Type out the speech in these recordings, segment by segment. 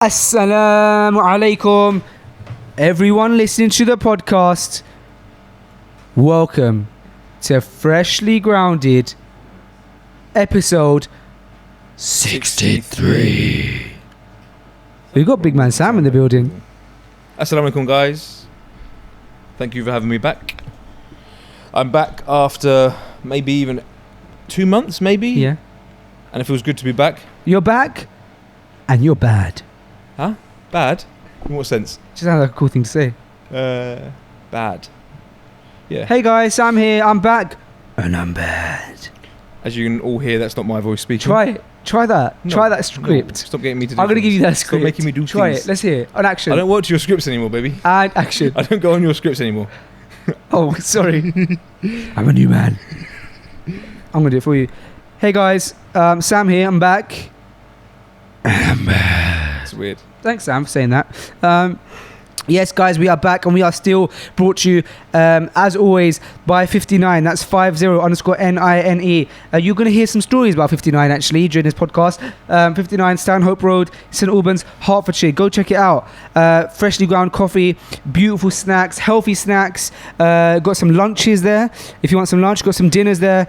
Assalamu alaikum, everyone listening to the podcast. Welcome to Freshly Grounded, episode 63. We got Big Man Sam in the building. Assalamu alaikum, guys. Thank you for having me back. I'm back after maybe even 2 months, maybe. Yeah. And it feels good to be back. You're back, and you're bad. Huh? Bad? In what sense? Just sounds like a cool thing to say. Bad. Yeah. Hey guys, Sam here. I'm back, and I'm bad. As you can all hear, that's not my voice speaking. Try it. Try that. No, Try that script. No, stop getting me to do I'm going to give you that Stop script. making me do Try things. it. Let's hear it. On action. I don't work to your scripts anymore, baby. And action. I don't go on your scripts anymore. Oh, sorry. I'm a new man. I'm going to do it for you. Hey guys, Sam here. I'm back. I'm back. It's weird. Thanks, Sam, for saying that. Yes, guys, we are back and we are still brought to you, as always, by 59. That's 50_NINE. You're going to hear some stories about 59, actually, during this podcast. 59 Stanhope Road, St Albans, Hertfordshire. Go check it out. Freshly ground coffee, beautiful snacks, healthy snacks. Got some lunches there. If you want some lunch, got some dinners there.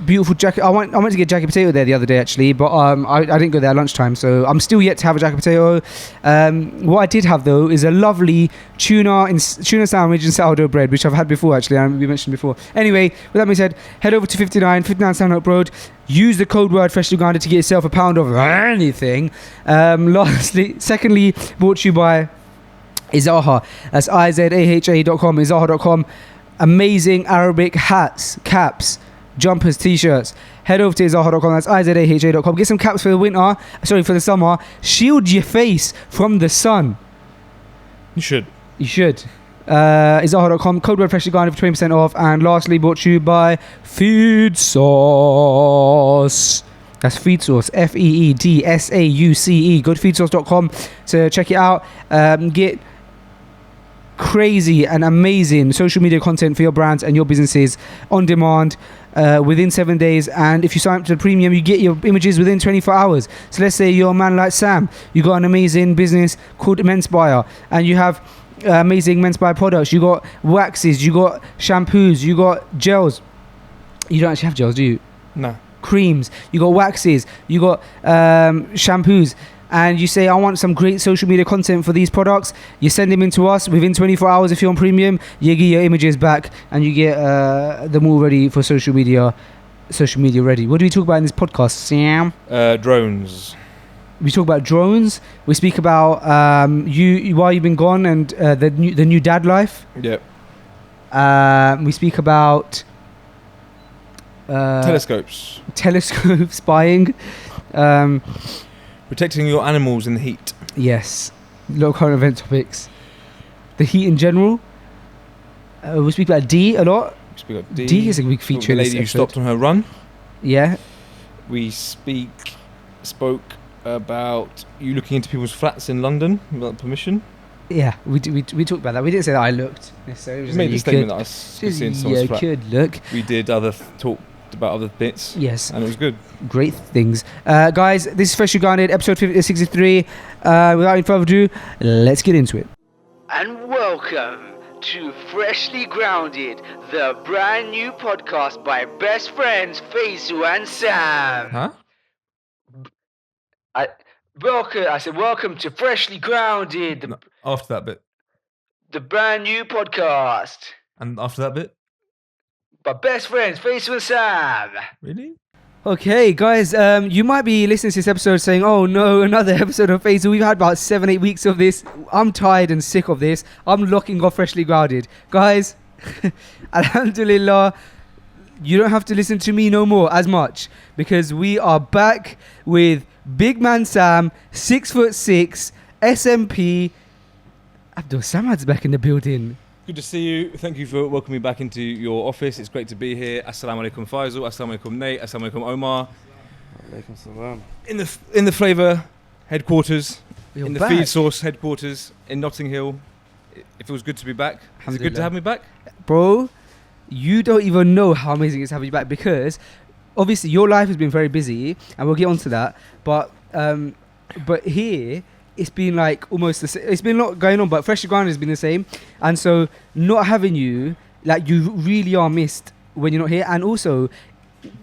Beautiful jacket. I went to get jacket potato there the other day, actually, but I didn't go there at lunchtime, so I'm still yet to have a jacket potato. What I did have, though, is a lovely tuna sandwich and sourdough bread, which I've had before, actually, and we mentioned before. Anyway, with that being said, head over to 59 Stanhope Road. Use the code word Freshly Grounded to get yourself a pound of anything. Secondly, brought to you by Izaha. That's izaha.com, izaha.com. Amazing Arabic hats, caps, jumpers, t-shirts. Head over to izaha.com. That's izaha.com. Get some caps for the summer. Shield your face from the sun. You should. Izaha.com, code word Freshly Grounded for 20% off. And lastly, brought to you by Feed Sauce. That's Feed Sauce, FEEDSAUCE. Go to feedsauce.com to check it out. Get crazy and amazing social media content for your brands and your businesses on demand within 7 days. And if you sign up to the premium, you get your images within 24 hours. So let's say you're a man like Sam, you got an amazing business called Menspire, and you have amazing Menspire products. You got waxes, you got shampoos, you got gels. You don't actually have gels, do you? No. Creams, you got waxes, you got shampoos, and you say, I want some great social media content for these products. You send them in to us within 24 hours. If you're on premium, you get your images back and you get them all ready for social media ready. What do we talk about in this podcast, Sam? Drones. We talk about drones. We speak about you while you've been gone and the new dad life. Yep. We speak about Telescopes. Telescope spying. Protecting your animals in the heat. Yes. A lot of current event topics. The heat in general. We speak about D a lot. We speak about D. D is a big feature. The lady who stopped on her run. Yeah. We spoke about you looking into people's flats in London without permission. Yeah, we talked about that. We didn't say that I looked necessarily. We made the statement that I was seeing someone's flat. You could look. We did talked about other bits. Yes. And it was good. Great things. Guys, this is Freshly Grounded, episode 63. Without any further ado, let's get into it. And welcome to Freshly Grounded, the brand new podcast by best friends Faisal and Sam. Huh? I said welcome to Freshly Grounded. After that bit. The brand new podcast. And after that bit? By best friends Faisal and Sam. Really? Okay, guys, you might be listening to this episode saying, oh no, another episode of Faisal. We've had about 7-8 weeks of this. I'm tired and sick of this. I'm locking off Freshly Grounded. Guys, alhamdulillah, you don't have to listen to me no more as much, because we are back with Big Man Sam, 6'6", SMP. Abdul Samad's back in the building. Good to see you. Thank you for welcoming me back into your office. It's great to be here. Assalamu alaikum Faisal. Assalamu alaikum Nate. Assalamu alaikum Omar. Alaikum salam. In the Flavour headquarters, You're in the back. Feed Source headquarters in Notting Hill. It feels good to be back. Is it good to have me back? Bro, you don't even know how amazing it is to have you back, because obviously your life has been very busy and we'll get onto that, but here it's been like almost it's been a lot going on, but Freshly Grounded has been the same. And so not having you, like, you really are missed when you're not here. And also,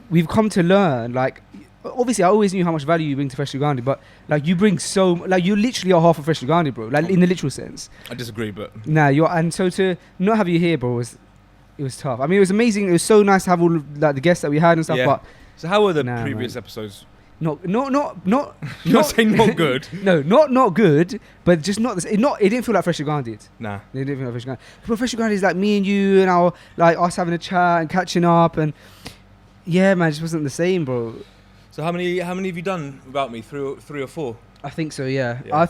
we've come to learn, like, obviously I always knew how much value you bring to Freshly Grounded, but like you bring so, like, you literally are half of Freshly Grounded, bro, like in the literal sense. I disagree, but Nah, and so to not have you here, bro, it was tough. I mean, it was amazing. It was so nice to have all of, like, the guests that we had and stuff. Yeah. But so how were the Nah, previous man. episodes? not You're saying not good. no, not good, but just not the, it didn't feel like Freshly Grounded. Nah. It didn't feel like Freshly Grounded. But Freshly Grounded is like me and you and our, like, us having a chat and catching up, and yeah, man, it just wasn't the same, bro. So how many have you done without me? Three or four? I think so. Yeah. Yeah. I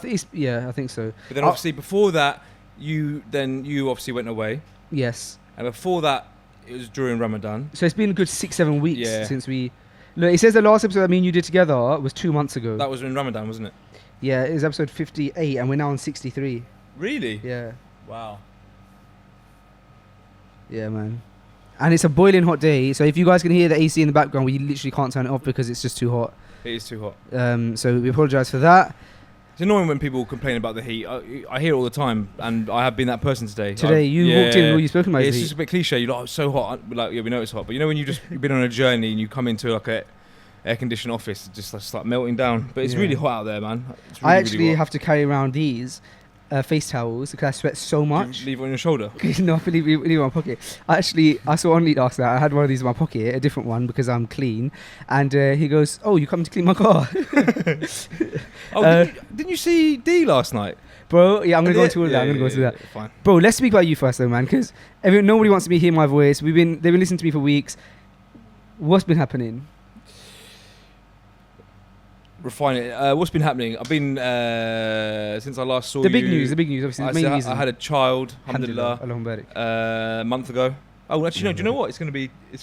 think so. But then obviously before that, you obviously went away, Yes. and before that, it was during Ramadan. So it's been a good 6-7 weeks Yeah. since we. Look, it says the last episode that me and you did together was 2 months ago. That was in Ramadan, wasn't it? Yeah, it was episode 58, and we're now on 63. Really? Yeah. Wow. Yeah, man. And it's a boiling hot day, so if you guys can hear the AC in the background, we literally can't turn it off because it's just too hot. It is too hot. So we apologise for that. It's annoying when people complain about the heat. I hear it all the time, and I have been that person today. Today, you walked in and all you've spoken about is It's heat. just a bit cliche. You're like, oh, it's so hot. Like, yeah, we know it's hot. But you know when you've been on a journey and you come into like a air-conditioned office, it just like start melting down. But it's Yeah. really hot out there, man. It's really, I actually really hot. have to carry around these face towels because I sweat so Do you much. leave it on your shoulder. No, I leave it in my pocket. I saw Only last night. I had one of these in my pocket, a different one because I'm clean. And he goes, "Oh, you come to clean my car?" Didn't you see D last night? Bro, yeah, I'm going to go into all of that. I'm going to go into that. Fine. Bro, let's speak about you first though, man, because nobody wants to hear my voice. They've been listening to me for weeks. What's been happening? Refine it. What's been happening? I've been since I last saw The you. big news, obviously. The main reason. I had a child, alhamdulillah, Allahumma barik. a month ago. Oh, actually, no. Do you know what? It's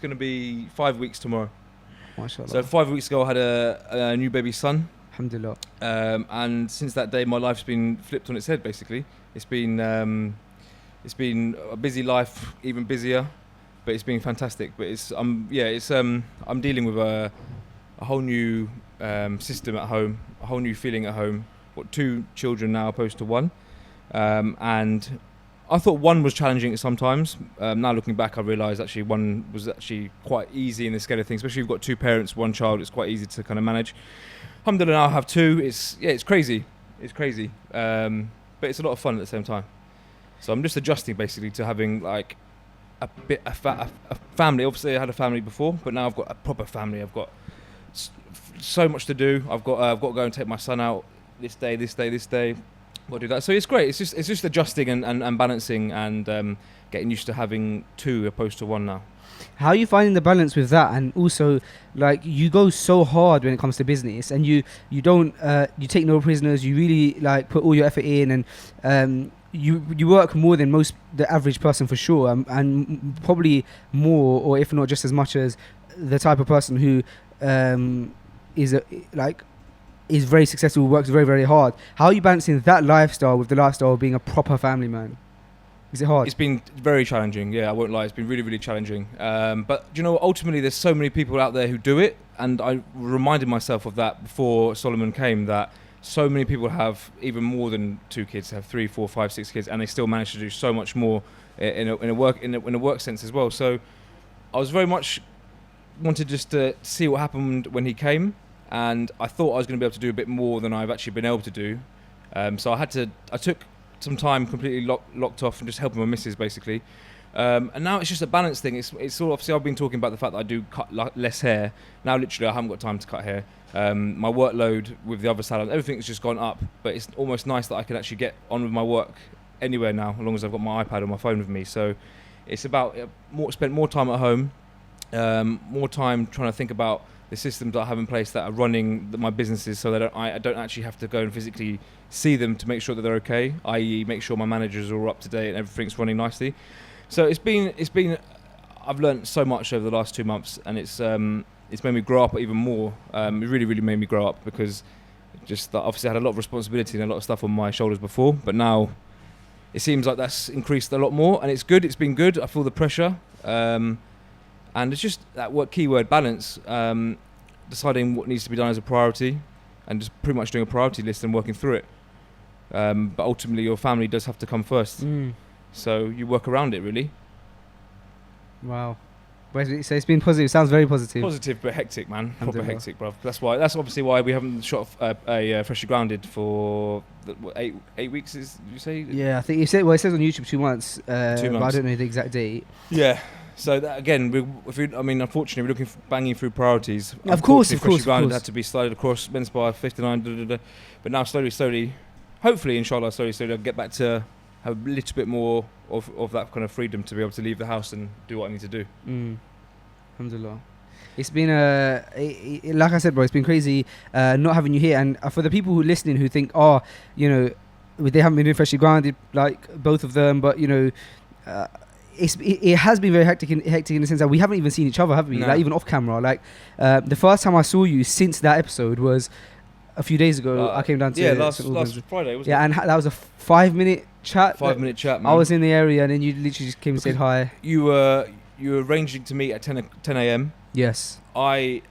gonna be 5 weeks tomorrow. MashaAllah. So 5 weeks ago, I had a new baby son, Alhamdulillah. and since that day, my life's been flipped on its head. Basically, it's been a busy life, even busier, but it's been fantastic. But I'm dealing with a whole new system at home, a whole new feeling at home. Got 2 children now opposed to 1, and I thought 1 was challenging sometimes. Now looking back, I realise actually 1 was actually quite easy in the scale of things. Especially if you've got 2 parents, 1 child, it's quite easy to kind of manage. Alhamdulillah, now I have 2. It's crazy. But it's a lot of fun at the same time. So I'm just adjusting basically to having like a family. Obviously, I had a family before, but now I've got a proper family. I've got so much to do. I've got to go and take my son out this day. Got to do that. So it's great. It's just adjusting and balancing and getting used to having 2 opposed to 1 now. How are you finding the balance with that? And also, like, you go so hard when it comes to business, and you don't you take no prisoners. You really like put all your effort in, and you work more than the average person for sure, and probably more, or if not just as much as the type of person who is very successful, works very, very hard. How are you balancing that lifestyle with the lifestyle of being a proper family man? Is it hard? It's been very challenging. Yeah, I won't lie. It's been really, really challenging. But you know, ultimately, there's so many people out there who do it, and I reminded myself of that before Solomon came. That so many people have even more than 2 kids, have 3, 4, 5, 6 kids, and they still manage to do so much more in a work sense as well. So I was very much wanted just to see what happened when he came, and I thought I was going to be able to do a bit more than I've actually been able to do. So I took some time completely locked off and just helping my missus basically. And now it's just a balance thing. It's sort of, obviously I've been talking about the fact that I do cut less hair. Now literally I haven't got time to cut hair. My workload with the other salon, everything's just gone up, but it's almost nice that I can actually get on with my work anywhere now, as long as I've got my iPad or my phone with me. So it's about spend more time at home, more time trying to think about the systems that I have in place that are running my businesses, so that I don't actually have to go and physically see them to make sure that they're okay, i.e. make sure my managers are all up to date and everything's running nicely. So it's been I've learned so much over the last 2 months, and it's made me grow up even more. It really, really made me grow up, because just that obviously I had a lot of responsibility and a lot of stuff on my shoulders before, but now it seems like that's increased a lot more, and it's good. It's been good. I feel the pressure, and it's just that keyword balance, deciding what needs to be done as a priority, and just pretty much doing a priority list and working through it. But ultimately, your family does have to come first. So you work around it, really. Wow. So it's been positive. Sounds very positive. Positive, but hectic, man. Proper hectic, bruv. That's obviously why we haven't shot a Freshly Grounded for 8 weeks. Is you say? Yeah, I think you said. Well, it says on YouTube 2 months. 2 months. But I don't know the exact date. Yeah. So that, again, unfortunately, we're looking banging through priorities. Of course. Freshly Grounded had to be slided across men's bar 59. But now slowly, hopefully, inshallah, slowly, I'll get back to have a little bit more of that kind of freedom to be able to leave the house and do what I need to do. Alhamdulillah. It's been like I said, bro, it's been crazy not having you here. And for the people who are listening who think, they haven't been doing Freshly Grounded, like both of them, but it has been very hectic in the sense that we haven't even seen each other, have we? No. Like even off camera. Like the first time I saw you since that episode was a few days ago. I came down to last Friday, wasn't it? Yeah, and that was a 5-minute chat. 5-minute chat, man. I was in the area, and then you literally just came and said hi. You were arranging to meet at 10 a.m. Yes. I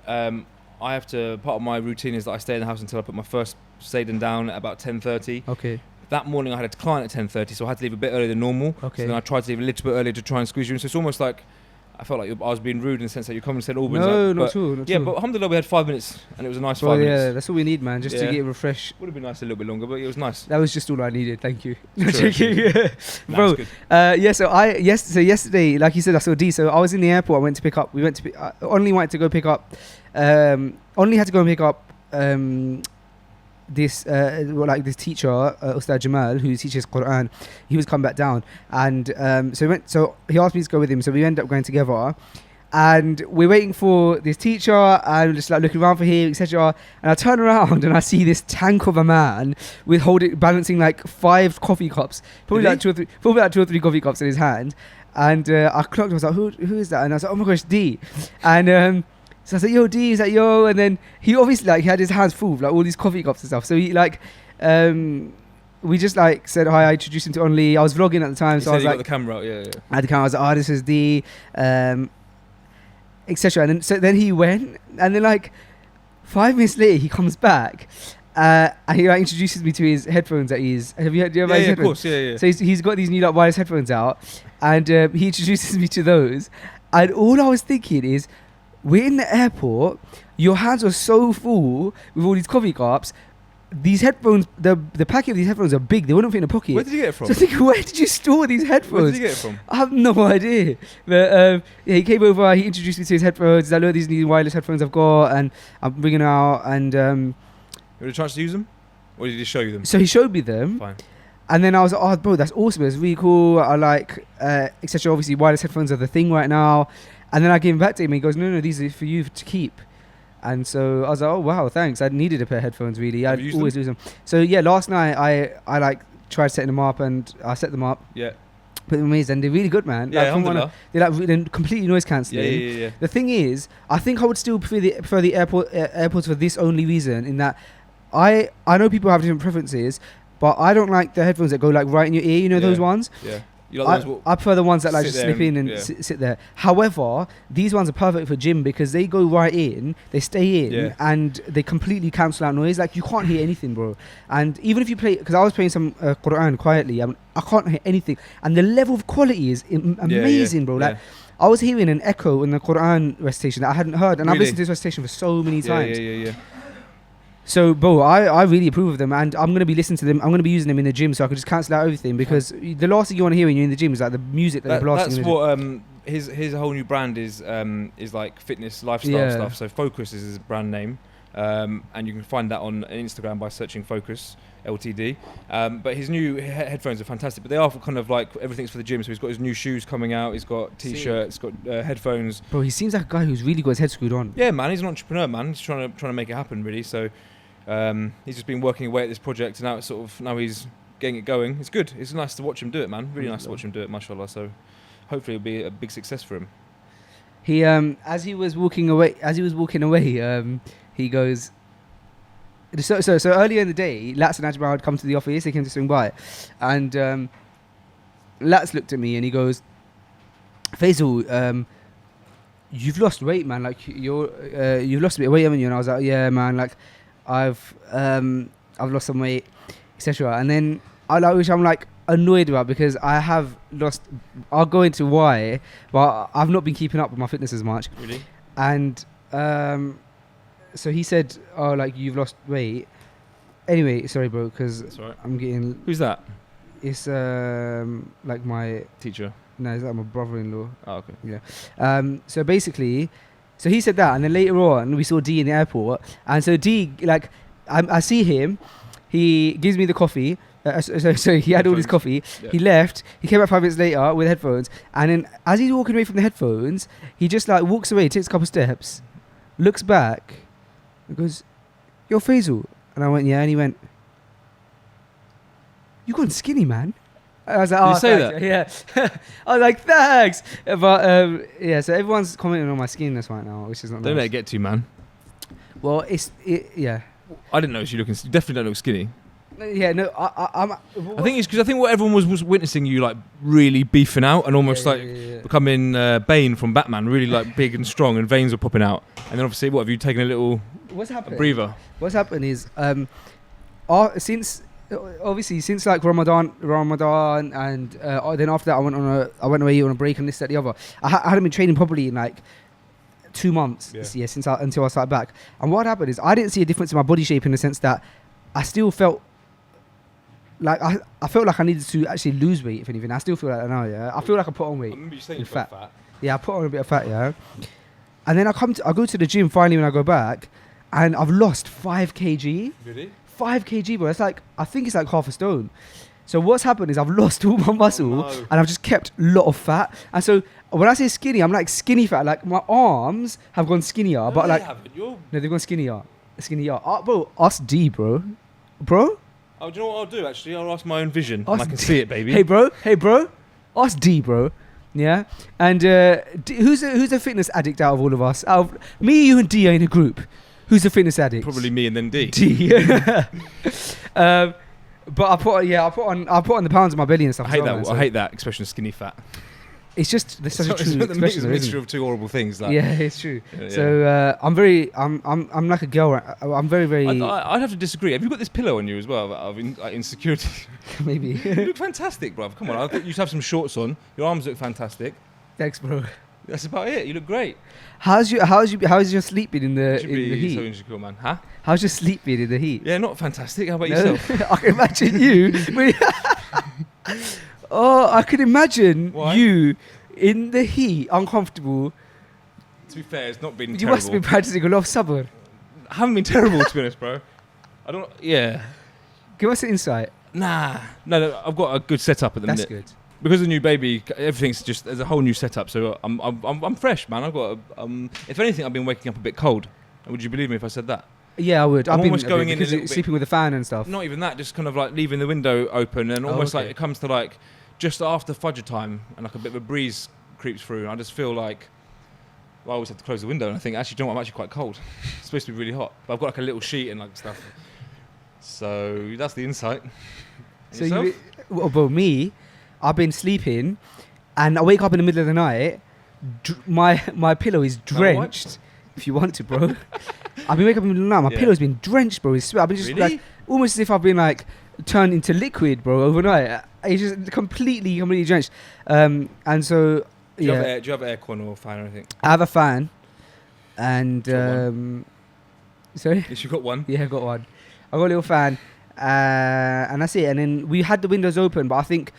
have to. Part of my routine is that I stay in the house until I put my first Satan down at about 10:30. Okay. That morning I had a client at 10:30, so I had to leave a bit earlier than normal. Okay. So then I tried to leave a little bit earlier to try and squeeze you in. So it's almost like I felt like I was being rude in the sense that you come and said Albans. No, not at all. But alhamdulillah, we had 5 minutes and it was a nice 5 yeah, minutes. that's all we need, man, just to get refreshed. Would have been nice a little bit longer, but it was nice. That was just all I needed. Thank you. Sure. Bro, so yesterday, like you said, I saw D. So I was in the airport. I went to pick up. I only wanted to go pick up. Only had to go and pick up this teacher, Ustad Jamal, who teaches Quran. He was coming back down, and so he asked me to go with him. So we ended up going together, and we're waiting for this teacher, and we're just like looking around for him, etc. And I turn around and I see this tank of a man with balancing like 5 coffee cups, probably like 2 or 3 coffee cups in his hand. And I clocked. I was like, who is that? And I was like, oh my gosh, D. And so I said, yo, D, is that yo? And then he obviously he had his hands full of all these coffee cups and stuff. So he we just said hi. I introduced him to Only. I was vlogging at the time, so I was got the camera out, yeah. I had the camera. I was like, this is D, etc. And then he went, and then 5 minutes later he comes back, and he introduces me to his headphones that he's. Do you have his headphones? Of course, yeah. So he's got these new wireless headphones out, and he introduces me to those, and all I was thinking is, we're in the airport, your hands are so full with all these coffee cups. These headphones, the packet of these headphones are big. They wouldn't fit in a pocket. Where did you get it from? So I think, where did you store these headphones? Where did you get it from? I have no idea. But he came over, he introduced me to his headphones. He's like, look, these new wireless headphones I've got, and I'm bringing them out. And you had a chance to use them? Or did he show you them? So he showed me them. Fine. And then I was like, oh, bro, that's awesome. It's really cool. I like, etc. Obviously, wireless headphones are the thing right now. And then I gave them back to him. He goes, no, these are for you to keep. And so I was like, oh, wow, thanks. I needed a pair of headphones, really. I'd always use them. So, yeah, last night I tried setting them up, and I set them up. Yeah. Put them in, and they're really good, man. Yeah, they're they're completely noise cancelling. Yeah. The thing is, I think I would still prefer the AirPods for this only reason, in that I know people have different preferences, but I don't like the headphones that go right in your ear, those ones. Yeah. You like those I prefer the ones that just slip in and sit there. However, these ones are perfect for gym because they go right in, they stay in, and they completely cancel out noise. You can't hear anything, bro. And even if you play, because I was playing some Quran quietly, I can't hear anything. And the level of quality is amazing, bro. I was hearing an echo in the Quran recitation that I hadn't heard, and I've listened to this recitation for so many times. Yeah. So, bro, I really approve of them, and I'm going to be listening to them. I'm going to be using them in the gym so I can just cancel out everything, because the last thing you want to hear when you're in the gym is the music that they're blasting. That's what his whole new brand is fitness lifestyle stuff. So Focus is his brand name, and you can find that on Instagram by searching Focus Ltd. But his new headphones are fantastic, but they are kind of everything's for the gym. So he's got his new shoes coming out, he's got t-shirts, he's got headphones. Bro, he seems like a guy who's really got his head screwed on. Yeah, man, he's an entrepreneur, man. He's trying to make it happen, really. So he's just been working away at this project, and now he's getting it going. It's good. It's nice to watch him do it, man. Really nice to watch him do it, mashallah. So hopefully it'll be a big success for him. He as he was walking away, he goes. So earlier in the day, Lats and Ajmal had come to the office. They came to swing by, and Lats looked at me and he goes, "Faisal, you've lost weight, man. You've lost a bit of weight, haven't you?" And I was like, "Yeah, man. I've lost some weight." etc. And then which I'm like annoyed about because I have lost. I'll go into why, but I've not been keeping up with my fitness as much. Really? And so he said, "Oh, like you've lost weight." Anyway, sorry, bro, because Right. I'm getting. Who's that? It's like my Teacher. no, it's like my brother-in-law. Oh, okay. So basically, so he said that, and then later on we saw D in the airport, and so D, like, I see him, he gives me the coffee. So he had all his coffee. Yeah. He left. He came back 5 minutes later with headphones, and then as he's walking away from the headphones, he just like walks away, takes a couple steps, looks back, and goes, "Yo, Faisal," and I went, "Yeah," and he went, "You gone skinny, man." I was like, Did "Oh, you say thanks." Yeah. I was like, "Thanks," but yeah. So everyone's commenting on my skinness right now, which is not Don't let nice. it get to you, man. Well, yeah. I didn't notice you looking. You definitely don't look skinny. Yeah, no, I'm. I think it's because I think what everyone was witnessing you like really beefing out and almost becoming Bane from Batman, really like big and strong, and veins were popping out. And then obviously, what have you taken a little What's happening? breather? What's happened is, since like Ramadan, and then after that I went away on a break and this, that, the other. I hadn't been training properly in like 2 months. Yeah. Until I started back. And what happened is I didn't see a difference in my body shape in the sense that I still felt like I felt like I needed to actually lose weight. If anything, I still feel like that now. Yeah, I feel like I put on weight. I remember you saying in you felt fat. fat. Yeah, I put on a bit of fat. Yeah, and then I go to the gym finally when I go back, and I've lost 5 kg. Really? 5 kg, bro. That's like, I think it's like half a stone. So what's happened is I've lost all my muscle no. and I've just kept a lot of fat. And so when I say skinny, I'm like skinny fat. Like my arms have gone skinnier, but like You're... no, they've gone skinnier. Bro, ask D, bro. Bro? Oh, do you know what I'll do? Actually, I'll ask my own vision. Ask And I can see it, baby. Hey, bro. Ask D, bro. Yeah. And who's a fitness addict out of all of us? Out of me, you, and D are in a group. Who's a fitness addict? Probably me and then D. D. But I put on the pounds in my belly and stuff. I hate as well, that. man, so I hate that expression, skinny fat. It's just there's such a It's true a expression, mixture isn't of two horrible things. it? Like. Yeah, it's true. Yeah. So I'm like a girl. I'm very I'd have to disagree. Have you got this pillow on you as well of insecurity? maybe. You look fantastic, bruv. Come on, I've got you to have some shorts on. Your arms look fantastic. Thanks, bro. That's about it. You look great. How's your sleep been in the You should be heat? so insecure, man. Huh? How's your sleep been in the heat? Yeah, not fantastic. How about No? yourself? I can imagine you. I could imagine Why? you in the heat, uncomfortable. To be fair, it's not been You terrible. must have been practicing a lot of sabr. I haven't been terrible, to be honest, bro. I don't. Yeah. Give us an insight. Nah. No, I've got a good setup at the That's minute. good. Because of the new baby, everything's just there's a whole new setup. So I'm fresh, man. I've got. If anything, I've been waking up a bit cold. Would you believe me if I said that? Yeah, I would. I'm I've been almost going in a because little bit- sleeping with a fan and stuff. Not even that. Just kind of like leaving the window open, and almost like okay. it comes to like just after Fajr time, and like a bit of a breeze creeps through, and I just feel like. Well, I always have to close the window, and I think actually, do you know what? I'm actually quite cold. It's supposed to be really hot, but I've got like a little sheet and like stuff. So that's the insight. So Yourself? well, me, I've been sleeping, and I wake up in the middle of the night. My pillow is drenched. If you want to, bro. I've been waking up in the middle of the night. My Yeah. pillow's been drenched, bro. I've been just Really? like almost as if I've been like turned into liquid, bro, overnight. It's just completely drenched. And so Do you yeah, have aircon or fan or anything? I have a fan, and Got sorry. Yes, you got one. Yeah, I got one. I got a little fan, and that's it. And then we had the windows open, but I think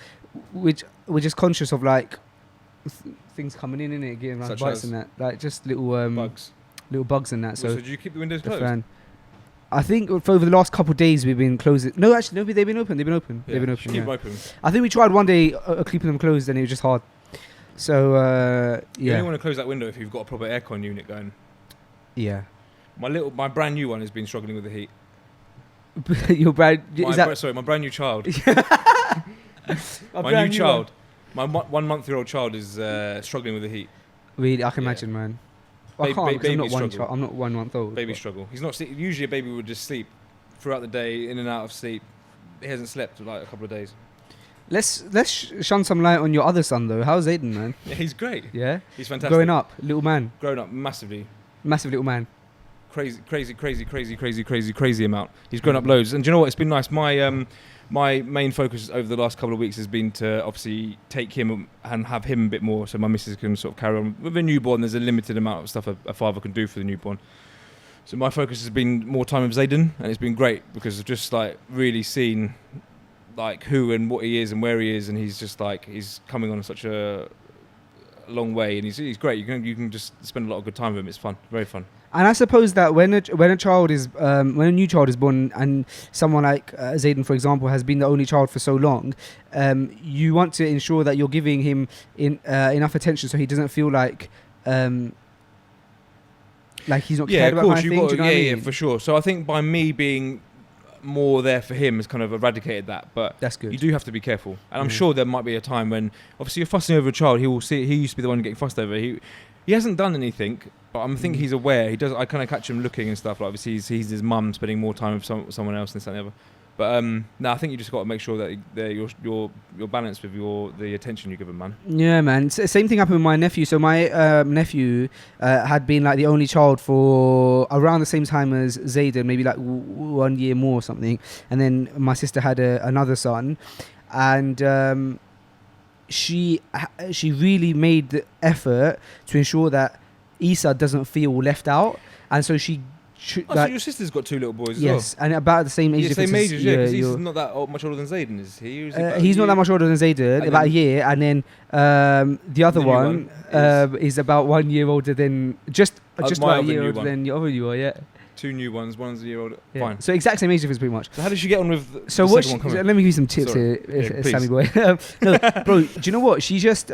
we're just conscious of like things coming in it, getting like Such bites as? and that, like just little Bugs. little bugs and that. So So do you keep the windows the closed? fan. I think for over the last couple of days we've been closing. No, actually, no, they've been open. They've been open. Yeah, They've been you open. should keep them Yeah. open. I think we tried one day keeping them closed, and it was just hard. So You yeah, only want to close that window if you've got a proper aircon unit going. yeah. My brand new one has been struggling with the heat. Your brand is that My brand new child. a My brand new child. My 1 month-year-old child is struggling with the heat. Really, I can Yeah. imagine, man. I Ba- can't ba- because I'm not baby one. struggle. I'm not 1 month old. Baby but- struggle. He's not. Usually a baby would just sleep throughout the day, in and out of sleep. He hasn't slept for like a couple of days. Let's shine some light on your other son though. How's Aiden, man? Yeah, he's great. Yeah, He's fantastic. growing up, little man, Grown up massively. massive little man. crazy amount. He's grown up loads, and do you know what? It's been nice. My main focus over the last couple of weeks has been to obviously take him and have him a bit more, so my missus can sort of carry on with a newborn. There's a limited amount of stuff a father can do for the newborn. So my focus has been more time with Zayden, and it's been great because I've just like really seen like who and what he is and where he is, and he's just like he's coming on such a long way, and he's great. You can just spend a lot of good time with him. It's fun, very fun. And I suppose that when a child is when a new child is born, and someone like Zayden, for example, has been the only child for so long, you want to ensure that you're giving him enough attention so he doesn't feel like he's not cared about. Kind of thing. Do you know what I mean? Yeah, for sure. So I think by me being more there for him has kind of eradicated that, but that's good. You do have to be careful, and I'm sure there might be a time when obviously you're fussing over a child. He used to be the one getting fussed over. He hasn't done anything, but I think he's aware. He does. I kind of catch him looking and stuff. Like obviously he's his mum spending more time with someone else and this and the other. But no, I think you just got to make sure that you're balanced with the attention you give him, man. Yeah, man. Same thing happened with my nephew. So my nephew had been like the only child for around the same time as Zayden, maybe like 1 year more or something. And then my sister had another son, and she really made the effort to ensure that Isa doesn't feel left out, and so she. So your sister's got 2 little boys as well? Yes, and about the same age difference. Same ages, yeah, because he's not that much older than Zayden, is he? He's not that much older than Zayden, about a year, and then the other one is about 1 year older than, just about a year older than your other you are, yeah. 2 new ones, one's a year older. Yeah. Fine. So exact same age difference pretty much. So how did she get on with so the what second one coming? Let me give you some tips here, Sammy boy. No, bro, do you know what? She just...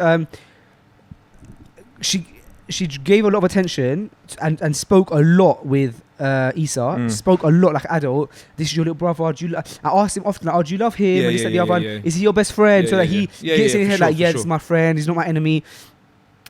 She gave a lot of attention and spoke a lot with Isa. Spoke a lot like adult. This is your little brother. Do you I asked him often, like, do you love him? And he said the other one. Is he your best friend? So that he gets in his head like, this is my friend. He's not my enemy.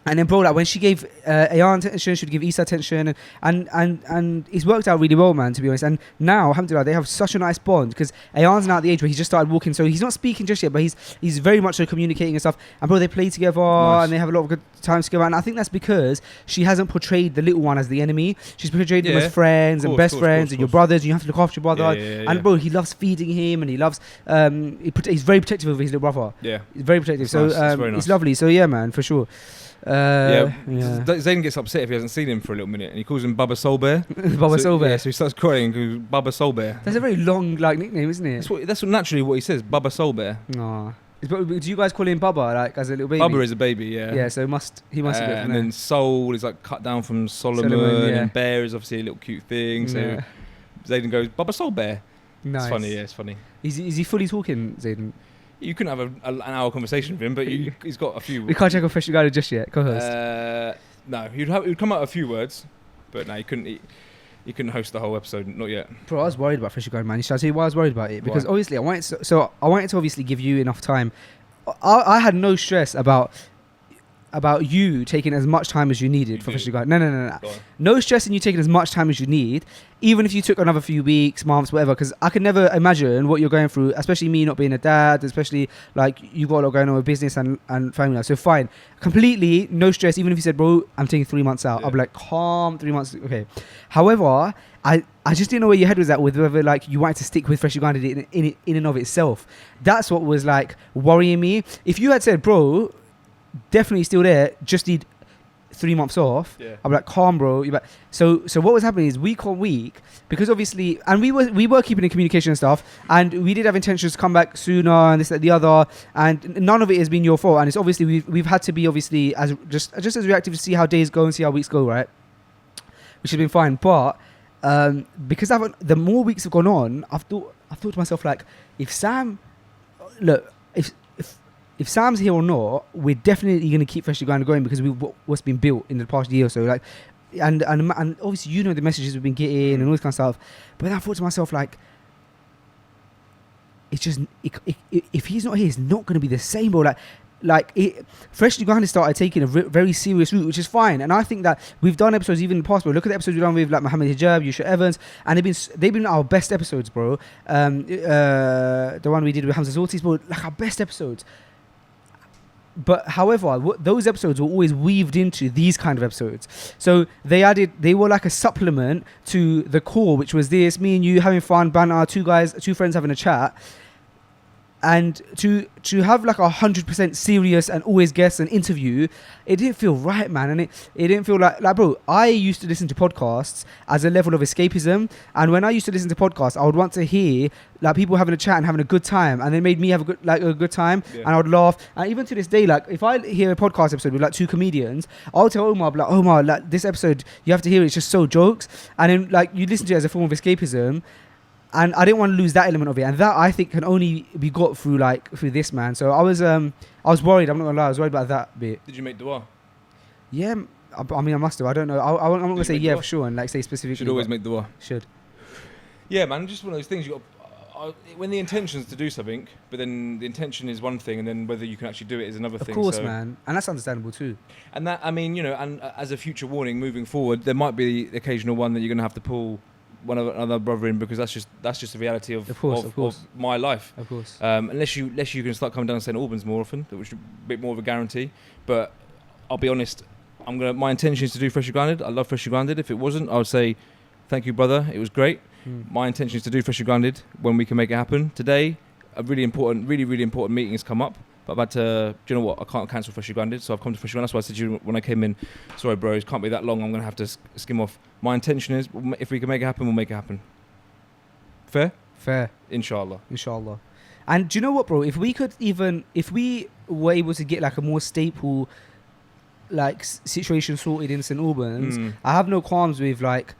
And then, bro, like when she gave Ayan attention, she would give Isa attention, and it's worked out really well, man. To be honest, and now, alhamdulillah, they have such a nice bond because Ayan's now at the age where he's just started walking, so he's not speaking just yet, but he's very much so communicating and stuff. And bro, they play together and they have a lot of good times together. And I think that's because she hasn't portrayed the little one as the enemy. She's portrayed them as friends and best friends and your brothers. And you have to look after your brother. And bro, he loves feeding him, and he loves. He's very protective of his little brother. Yeah, he's very protective. So it's lovely. So yeah, man, for sure. Zayden gets upset if he hasn't seen him for a little minute, and he calls him Baba Soulbear. Baba Soulbear. Yeah, so he starts crying and goes, Baba Soulbear. That's a very long nickname, isn't it? That's naturally what he says, Baba Soulbear. Aww. Do you guys call him Baba like as a little baby? Baba is a baby, yeah. Yeah, so he must have got it. And then Soul is like cut down from Solomon and Bear is obviously a little cute thing. So Zayden goes, Baba Soulbear. Nice. It's funny, it's funny. Is he fully talking, Zayden? You couldn't have an hour conversation with him, but he's got a few. We can't check on Fresh Uganda just yet, co-host. No, he'd come out a few words, but no, he couldn't host the whole episode, not yet. Bro, I was worried about Fresh Uganda, man. Shall I tell you why I was worried about it? Because obviously I wanted to obviously give you enough time. I had no stress about you taking as much time as you needed for Fresh Uganda. No. No stress in you taking as much time as you need, even if you took another few weeks, months, whatever, because I could never imagine what you're going through, especially me not being a dad, especially like you've got a lot going on with business and family life. So fine, completely no stress. Even if you said, bro, I'm taking 3 months out, I'll be like, calm, 3 months, okay. However, I just didn't know where your head was at with whether like you wanted to stick with Fresh Uganda in and of itself. That's what was like worrying me. If you had said, bro, definitely still there, just need 3 months off, I'm like, calm, bro. So what was happening is week on week, because obviously, and we were keeping in communication and stuff, and we did have intentions to come back sooner and this, that, the other, and none of it has been your fault. And it's obviously we've had to be obviously as just as reactive to see how days go and see how weeks go, right? Which has been fine, but because the more weeks have gone on, I've thought to myself, like, if Sam's here or not, we're definitely going to keep Fresh Uganda going because what's been built in the past year or so. Like, and obviously, you know, the messages we've been getting and all this kind of stuff. But then I thought to myself, like, it's just, if he's not here, it's not going to be the same, bro. Fresh Uganda started taking a very serious route, which is fine. And I think that we've done episodes even in the past, bro. Look at the episodes we've done with like Mohammed Hijab, Yusha Evans, and they've been our best episodes, bro. The one we did with Hamza Zoltis, bro, like our best episodes. But however, those episodes were always weaved into these kind of episodes. So they were like a supplement to the core, which was this, me and you having fun, banter, two friends having a chat. And to have like 100% serious and always guests and interview, it didn't feel right, man. And it didn't feel like bro, I used to listen to podcasts as a level of escapism. And when I used to listen to podcasts, I would want to hear like people having a chat and having a good time, and they made me have a good time. Yeah. And I would laugh. And even to this day, like if I hear a podcast episode with like two comedians, I'll tell Omar, like, Omar, like this episode you have to hear it, it's just so jokes. And then like you listen to it as a form of escapism. And I didn't want to lose that element of it, and that I think can only be got through this, man. So I was worried. I'm not gonna lie, I was worried about that bit. Did you make dua? Yeah, I mean I must have. I don't know. I'm not gonna say yeah for sure and like say specifically. Should always make dua. Should. Yeah, man. Just one of those things. You got when the intention's to do something, but then the intention is one thing, and then whether you can actually do it is another thing. Of course, man, and that's understandable too. And that, I mean, and as a future warning moving forward, there might be the occasional one that you're gonna have to pull another brother in, because that's just the reality of my life. Of course. Unless you can start coming down to St Albans more often, which is a bit more of a guarantee. But I'll be honest, my intention is to do Freshly Grounded. I love Freshly Grounded. If it wasn't, I would say thank you, brother. It was great. My intention is to do Freshly Grounded when we can make it happen. Today, a really important meeting has come up. But I've had to, do you know what? I can't cancel Freshly Grounded, so I've come to Freshly Grounded. That's why I said to you when I came in, sorry, bro, it can't be that long. I'm going to have to skim off. My intention is, if we can make it happen, we'll make it happen. Fair? Fair. Inshallah. And do you know what, bro? If we were able to get like a more staple like situation sorted in St Albans, I have no qualms with like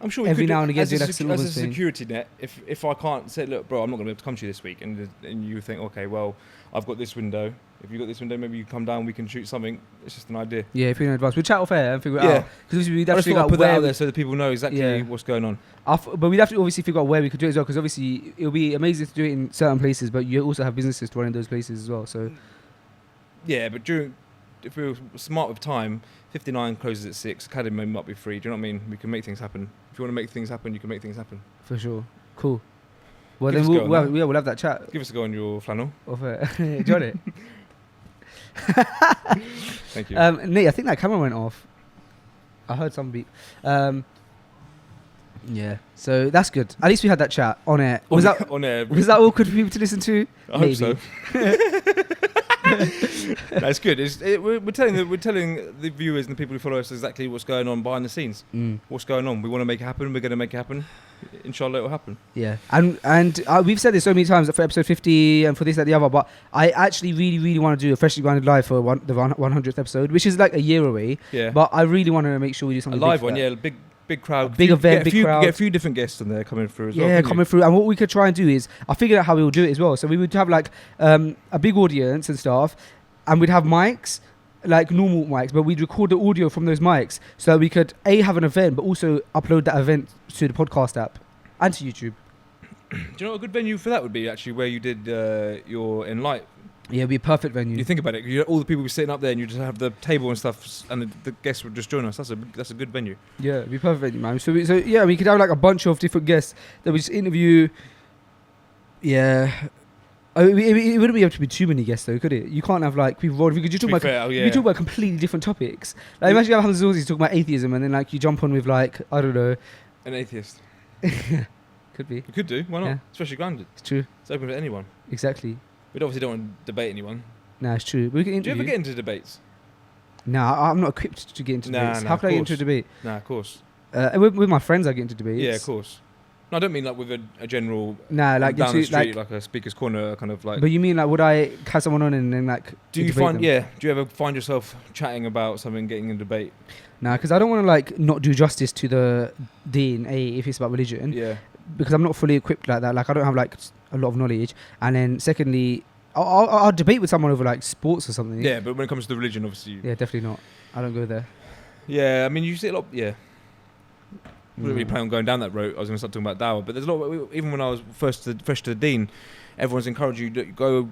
I'm sure we every could now and again do like as a security net. If I can't say, look, bro, I'm not going to be able to come to you this week, and you think, okay, well, I've got this window. If you've got this window, maybe you come down, we can shoot something. It's just an idea. Yeah, if you're in advance, we'll chat off air and figure it out. Because we'd have to figure out put where that out there so that people know exactly what's going on. But we'd have to obviously figure out where we could do it as well, because obviously it'll be amazing to do it in certain places, but you also have businesses to run in those places as well. So yeah, but if we were smart with time, 59 closes at 6. Academy might be free. Do you know what I mean? We can make things happen. If you want to make things happen, you can make things happen. For sure. Cool. Well, then we'll have that chat. Give us a go on your flannel. Do you want it? Thank you. Nate, I think that camera went off. I heard some beep. Yeah, so that's good. At least we had that chat on air. Was that on air? Was that awkward for people to listen to? I hope so. That's good. We're telling the viewers and the people who follow us exactly what's going on behind the scenes. What's going on? We want to make it happen. We're going to make it happen. Inshallah, it will happen. Yeah, and we've said this so many times for episode 50 and for this, that, the other. But I actually really, really want to do a Freshly Grounded live for the 100th episode, which is like a year away. Yeah. But I really want to make sure we do something. A live one, yeah, big crowd, big event, big crowd. Get a few different guests on there coming through as well. Yeah, coming through. And what we could try and do is, I figured out how we will do it as well. So we would have like a big audience and stuff, and we'd have mics, like normal mics, but we'd record the audio from those mics so that we could have an event, but also upload that event to the podcast app and to YouTube. Do you know what a good venue for that would be? Actually, where you did your Enlight. Yeah, it'd be a perfect venue. You think about it, all the people were sitting up there, and you just have the table and stuff, and the guests would just join us. That's a good venue. Yeah, it'd be a perfect venue, man. So yeah, we could have like a bunch of different guests that we just interview. Yeah. It wouldn't be able to be too many guests though, could it? You can't have like people. If you could just talk about completely different topics. Like imagine you have Hamza Zorzi talking about atheism, and then like you jump on with like, I don't know, an atheist. Could be. You could do. Why not? Yeah. Especially Grounded. It's true. It's open to anyone. Exactly. We obviously don't want to debate anyone. Nah, it's true. We can interview. Do you ever get into debates? Nah, I'm not equipped to get into debates. How can I get into a debate? Nah, of course. With my friends, I get into debates. Yeah, of course. No, I don't mean like with a general. Nah, like down the street, like a speaker's corner, kind of like. But you mean like, would I have someone on and then like? Do you ever find yourself chatting about something, getting in a debate? Nah, because I don't want to like not do justice to the DNA if it's about religion. Yeah. Because I'm not fully equipped like that. Like I don't have like a lot of knowledge. And then secondly, I'll debate with someone over like sports or something. Yeah, but when it comes to the religion, obviously. Yeah, definitely not. I don't go there. Yeah, I mean, you see a lot. Yeah. I wouldn't really plan on going down that road. I was going to start talking about dawah, but there's a lot. Even when I was fresh to the dean, everyone's encouraged you to go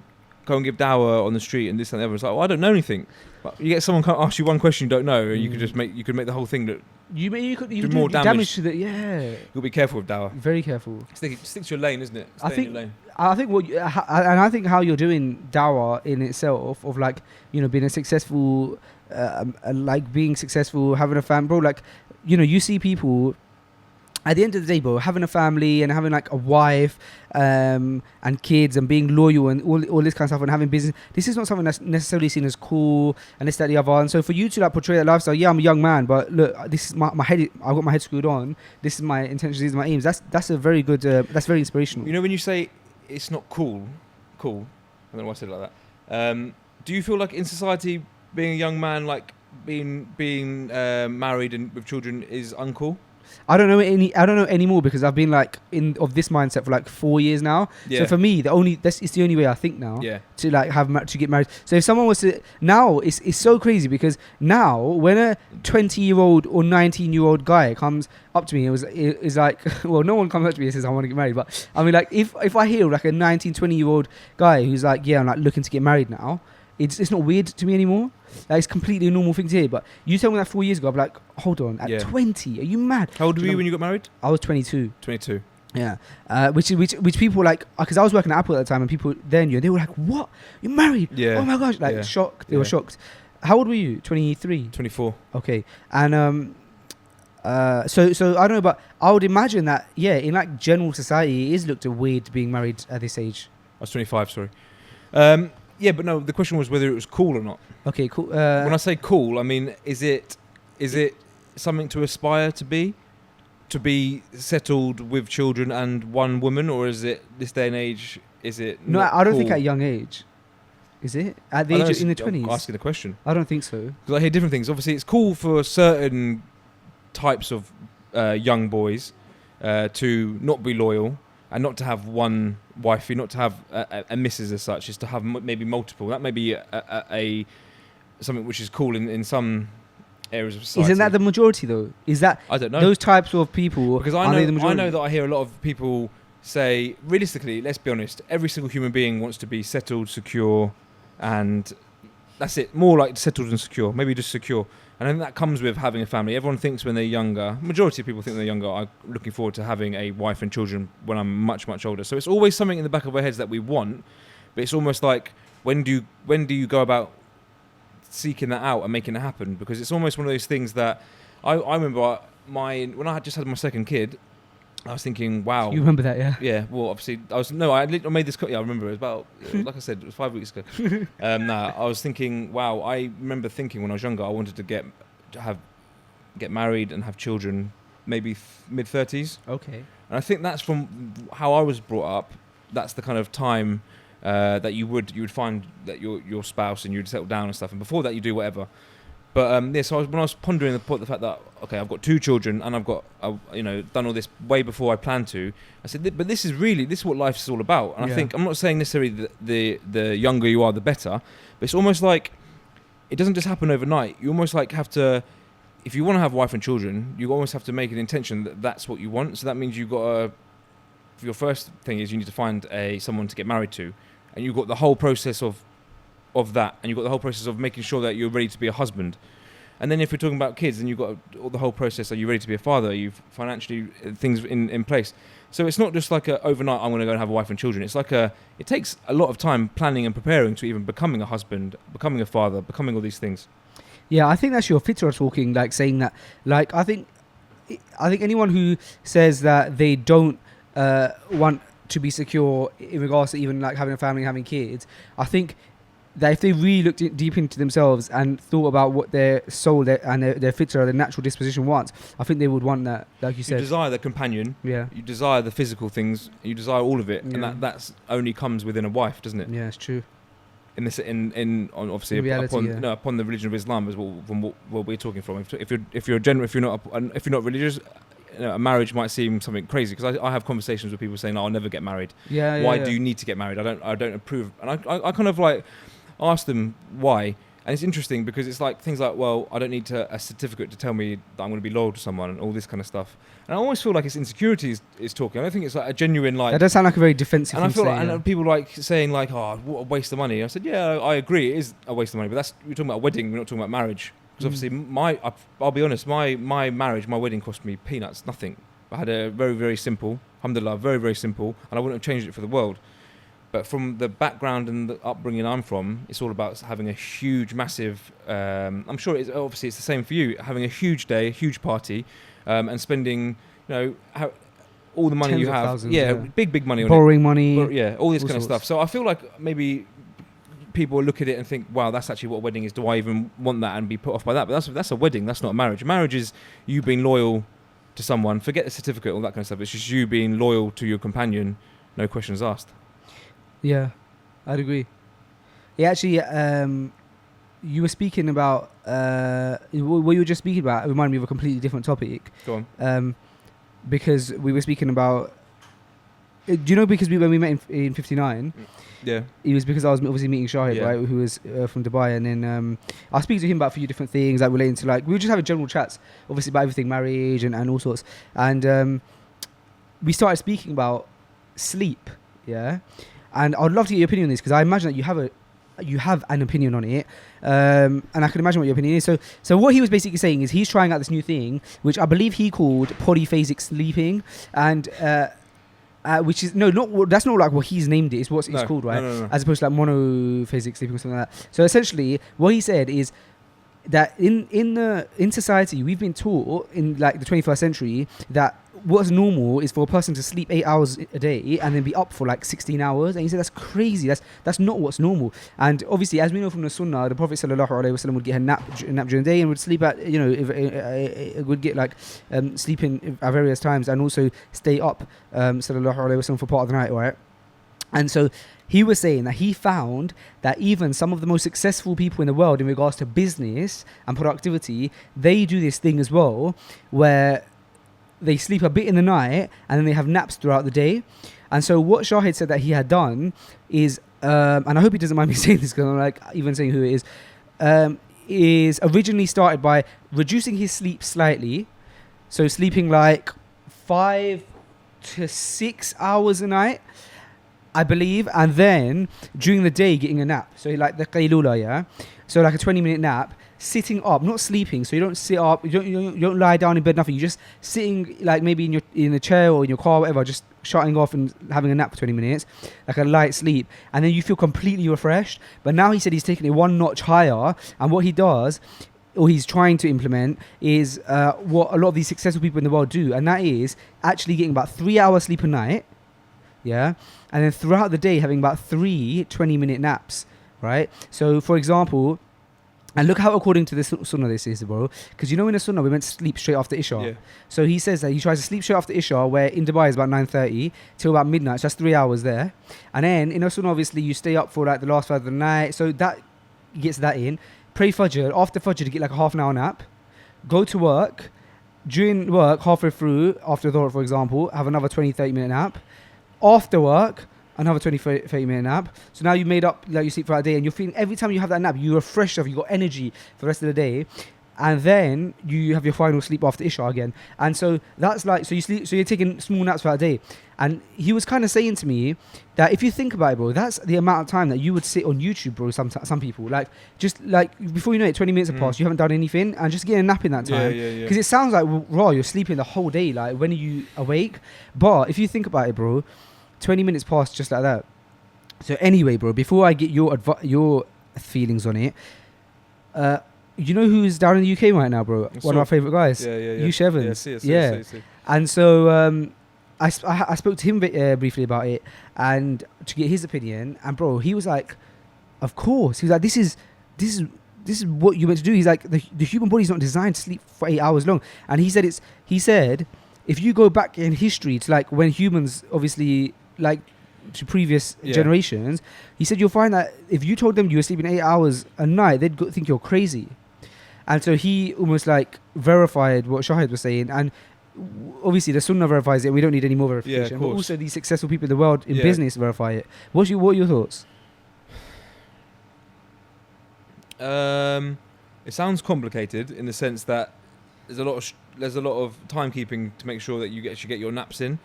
and give dawah on the street and this and that. Everyone's like, I don't know anything. But you get someone ask you one question you don't know, and you could make the whole thing You could Do do more damage. damage. To the You'll be careful with dower. very careful. Stick to your lane, isn't it? Stay I think in your lane. I think and I think how you're doing Dawa in itself of like being a successful like being successful, having a family, bro, like you see people at the end of the day, bro, having a family and having like a wife and kids and being loyal and all this kind of stuff and having business, this is not something that's necessarily seen as cool and this, that, the other. And so for you to like portray that lifestyle, yeah, I'm a young man, but look, this is my head, I've got my head screwed on, this is my intentions, these are my aims, that's a very good, that's very inspirational. When you say it's not cool, I don't know why I said it like that. Do you feel like in society, being a young man, like being married and with children is uncool? I don't know anymore because I've been like of this mindset for like 4 years now. Yeah. So for me, it's the only way I think now. Yeah. To like to get married. So if someone was to now, it's so crazy because now when a 20-year-old or 19-year-old guy comes up to me, it's like, well, no one comes up to me and says I want to get married, but I mean like if I hear like a 19, 20-year-old guy who's like, yeah, I'm like looking to get married now, it's not weird to me anymore. Like, it's completely a normal thing to hear. But you tell me that 4 years ago, I'm like, hold on, at 20, are you mad? How old were you when you got married? I was 22. 22. Yeah. Which people like, because I was working at Apple at the time, and people then knew, and they were like, what? You're married? Yeah. Oh my gosh! Like shocked. They were shocked. How old were you? 23. 24. Okay. And so I don't know, but I would imagine that in like general society, it is looked weird being married at this age. I was 25. Sorry. Yeah, but no, the question was whether it was cool or not. Okay, cool. When I say cool, I mean, is it something to aspire to be? To be settled with children and one woman? Or is it, this day and age, is it No, not I don't cool? think at a young age. Is it? At the age in the 20s? I'm asking the question. I don't think so. Because I hear different things. Obviously, it's cool for certain types of young boys to not be loyal and not to have one wifey, not to have a missus as such, is to have maybe multiple. That may be a something which is cool in some areas of society. Isn't that the majority though? Is that I don't know. those types of people? Because are they the majority? I know that I hear a lot of people say, realistically, let's be honest, every single human being wants to be settled, secure, and that's it. More like settled and secure, maybe just secure. And I think that comes with having a family. Everyone thinks when they're younger, majority of people think they're younger, I'm looking forward to having a wife and children when I'm much, much older. So it's always something in the back of our heads that we want, but it's almost like, when do you go about seeking that out and making it happen? Because it's almost one of those things that I remember when I had just had my second kid, I was thinking, wow. You remember that, yeah? Yeah, well, obviously, I made this, I remember it was about, like I said, it was 5 weeks ago. I was thinking, wow, I remember thinking when I was younger, I wanted to get married and have children, maybe mid-30s. Okay. And I think that's from how I was brought up, that's the kind of time that you would find that your spouse and you'd settle down and stuff. And before that, you do whatever. But so when I was pondering the fact that, okay, I've got 2 children and I've got done all this way before I planned to, I said, but this is what life is all about. And I think, I'm not saying necessarily that the younger you are, the better, but it's almost like it doesn't just happen overnight. You almost like have to, if you want to have wife and children, you almost have to make an intention that that's what you want. So that means you've got to, your first thing is you need to find someone to get married to, and you've got the whole process of that, and you've got the whole process of making sure that you're ready to be a husband. And then if we're talking about kids, then you've got the whole process. Are you ready to be a father? You've financially things in place. So it's not just like overnight, I'm going to go and have a wife and children. It's like it takes a lot of time planning and preparing to even becoming a husband, becoming a father, becoming all these things. Yeah, I think that's your fitra talking, like saying that. Like I think anyone who says that they don't want to be secure in regards to even like having a family and having kids, I think that if they really looked deep into themselves and thought about what their soul and their fitra, their natural disposition wants, I think they would want that, like you said. You desire the companion. Yeah. You desire the physical things. You desire all of it, Yeah. and that's only comes within a wife, doesn't it? Yeah, it's true. In this, obviously In reality, upon the religion of Islam is from what we're talking from. If you're not religious, a marriage might seem something crazy, because I have conversations with people saying, "I'll never get married." Why do you need to get married? I don't approve, and I kind of like ask them why. And it's interesting because it's like things like, well, I don't need a certificate to tell me that I'm going to be loyal to someone and all this kind of stuff. And I always feel like it's insecurities is talking. I don't think it's like a genuine like. That does sound like a very defensive and thing I feel to like, say, and people like saying like, oh, what a waste of money. I said, yeah, I agree, it is a waste of money, but you're talking about a wedding, we're not talking about marriage. Because obviously, I'll be honest, my marriage, my wedding cost me peanuts, nothing. I had a very, very simple, alhamdulillah, very, very simple, and I wouldn't have changed it for the world. But from the background and the upbringing I'm from, it's all about having a huge, massive. I'm sure it's the same for you. Having a huge day, a huge party, and spending, all the money Tens you of have, thousands, big money on borrowing money, all this all kind of stuff. sorts. So I feel like maybe people will look at it and think, wow, that's actually what a wedding is. Do I even want that and be put off by that? But that's a wedding. That's not a marriage. A marriage is you being loyal to someone. Forget the certificate, all that kind of stuff. It's just you being loyal to your companion, no questions asked. Yeah, I'd agree. Yeah, actually, you were speaking about what you were just speaking about. It reminded me of a completely different topic. Go on. Because we were speaking about. Do you know? Because when we met in 59, Yeah. it was because I was obviously meeting Shahid, right, who was from Dubai, and then I was speaking to him about a few different things, like relating to we were just having general chats, obviously about everything, marriage and all sorts, and we started speaking about sleep, yeah. And I'd love to get your opinion on this because I imagine that you have an opinion on it, and I can imagine what your opinion is. So what he was basically saying is he's trying out this new thing, which I believe he called polyphasic sleeping, and which is that's not like what he's named it. It's what it's called, right? No. As opposed to like monophasic sleeping or something like that. So essentially, what he said is that in society we've been taught in like the 21st century that what's normal is for a person to sleep 8 hours a day and then be up for like 16 hours, and he said that's crazy. That's not what's normal. And obviously, as we know from the Sunnah, the Prophet sallallahu alaihi wasallam would get a nap during the day and would sleep at would get like sleeping at various times and also stay up sallallahu alaihi wasallam for part of the night, right? And so he was saying that he found that even some of the most successful people in the world in regards to business and productivity, they do this thing as well, where they sleep a bit in the night and then they have naps throughout the day. And so what Shahid said that he had done is, and I hope he doesn't mind me saying this because I'm like even saying who it is originally started by reducing his sleep slightly. So sleeping like 5 to 6 hours a night, I believe, and then during the day getting a nap. So like the qaylula, yeah? So like a 20-minute nap, sitting up, not sleeping. So you don't sit up, you don't lie down in bed, nothing. You're just sitting like maybe in a chair or in your car, whatever, just shutting off and having a nap for 20 minutes, like a light sleep. And then you feel completely refreshed. But now he said he's taking it one notch higher. And what he does, or he's trying to implement, is what a lot of these successful people in the world do. And that is actually getting about 3 hours sleep a night. Yeah. And then throughout the day, having about 3 20-minute naps. Right. So for example, and look how according to this sunnah this is, bro. Because in the sunnah we meant to sleep straight after Isha. Yeah. So he says that he tries to sleep straight after Isha, where in Dubai is about 9:30 till about midnight. So that's 3 hours there. And then in the sunnah, obviously, you stay up for like the last part of the night. So that gets that in. Pray Fajr. After Fajr, to get like a half an hour nap. Go to work. During work, halfway through, after Dhuhr, for example, have another 20-30 minute nap. After work, another 20-30 minute nap. So now you made up like you sleep throughout the day, and you're feeling every time you have that nap, you refresh yourself, you got energy for the rest of the day, and then you have your final sleep after Isha again. And so that's like, so you're taking small naps throughout the day. And he was kind of saying to me that if you think about it, bro, that's the amount of time that you would sit on YouTube, bro. Some people like just like before you know it, 20 minutes have passed, you haven't done anything, and just getting a nap in that time. Because it sounds like raw, you're sleeping the whole day. Like when are you awake? But if you think about it, bro, 20 minutes passed just like that. So anyway, bro, before I get your feelings on it, you know who's down in the UK right now, bro? One of our favourite guys. Yeah. Yush Evans. Yeah. And so I spoke to him briefly about it and to get his opinion. And bro, he was like, of course. He was like, this is what you're meant to do. He's like, the human body's not designed to sleep for 8 hours long. And he said if you go back in history to like when humans obviously like to previous generations, he said you'll find that if you told them you were sleeping 8 hours a night, they'd think you're crazy. And so he almost like verified what Shahid was saying, and obviously the Sunnah verifies it. We don't need any more verification. But also these successful people in the world in business verify it. What are your thoughts? It sounds complicated in the sense that there's a lot of timekeeping to make sure that you actually get your naps in.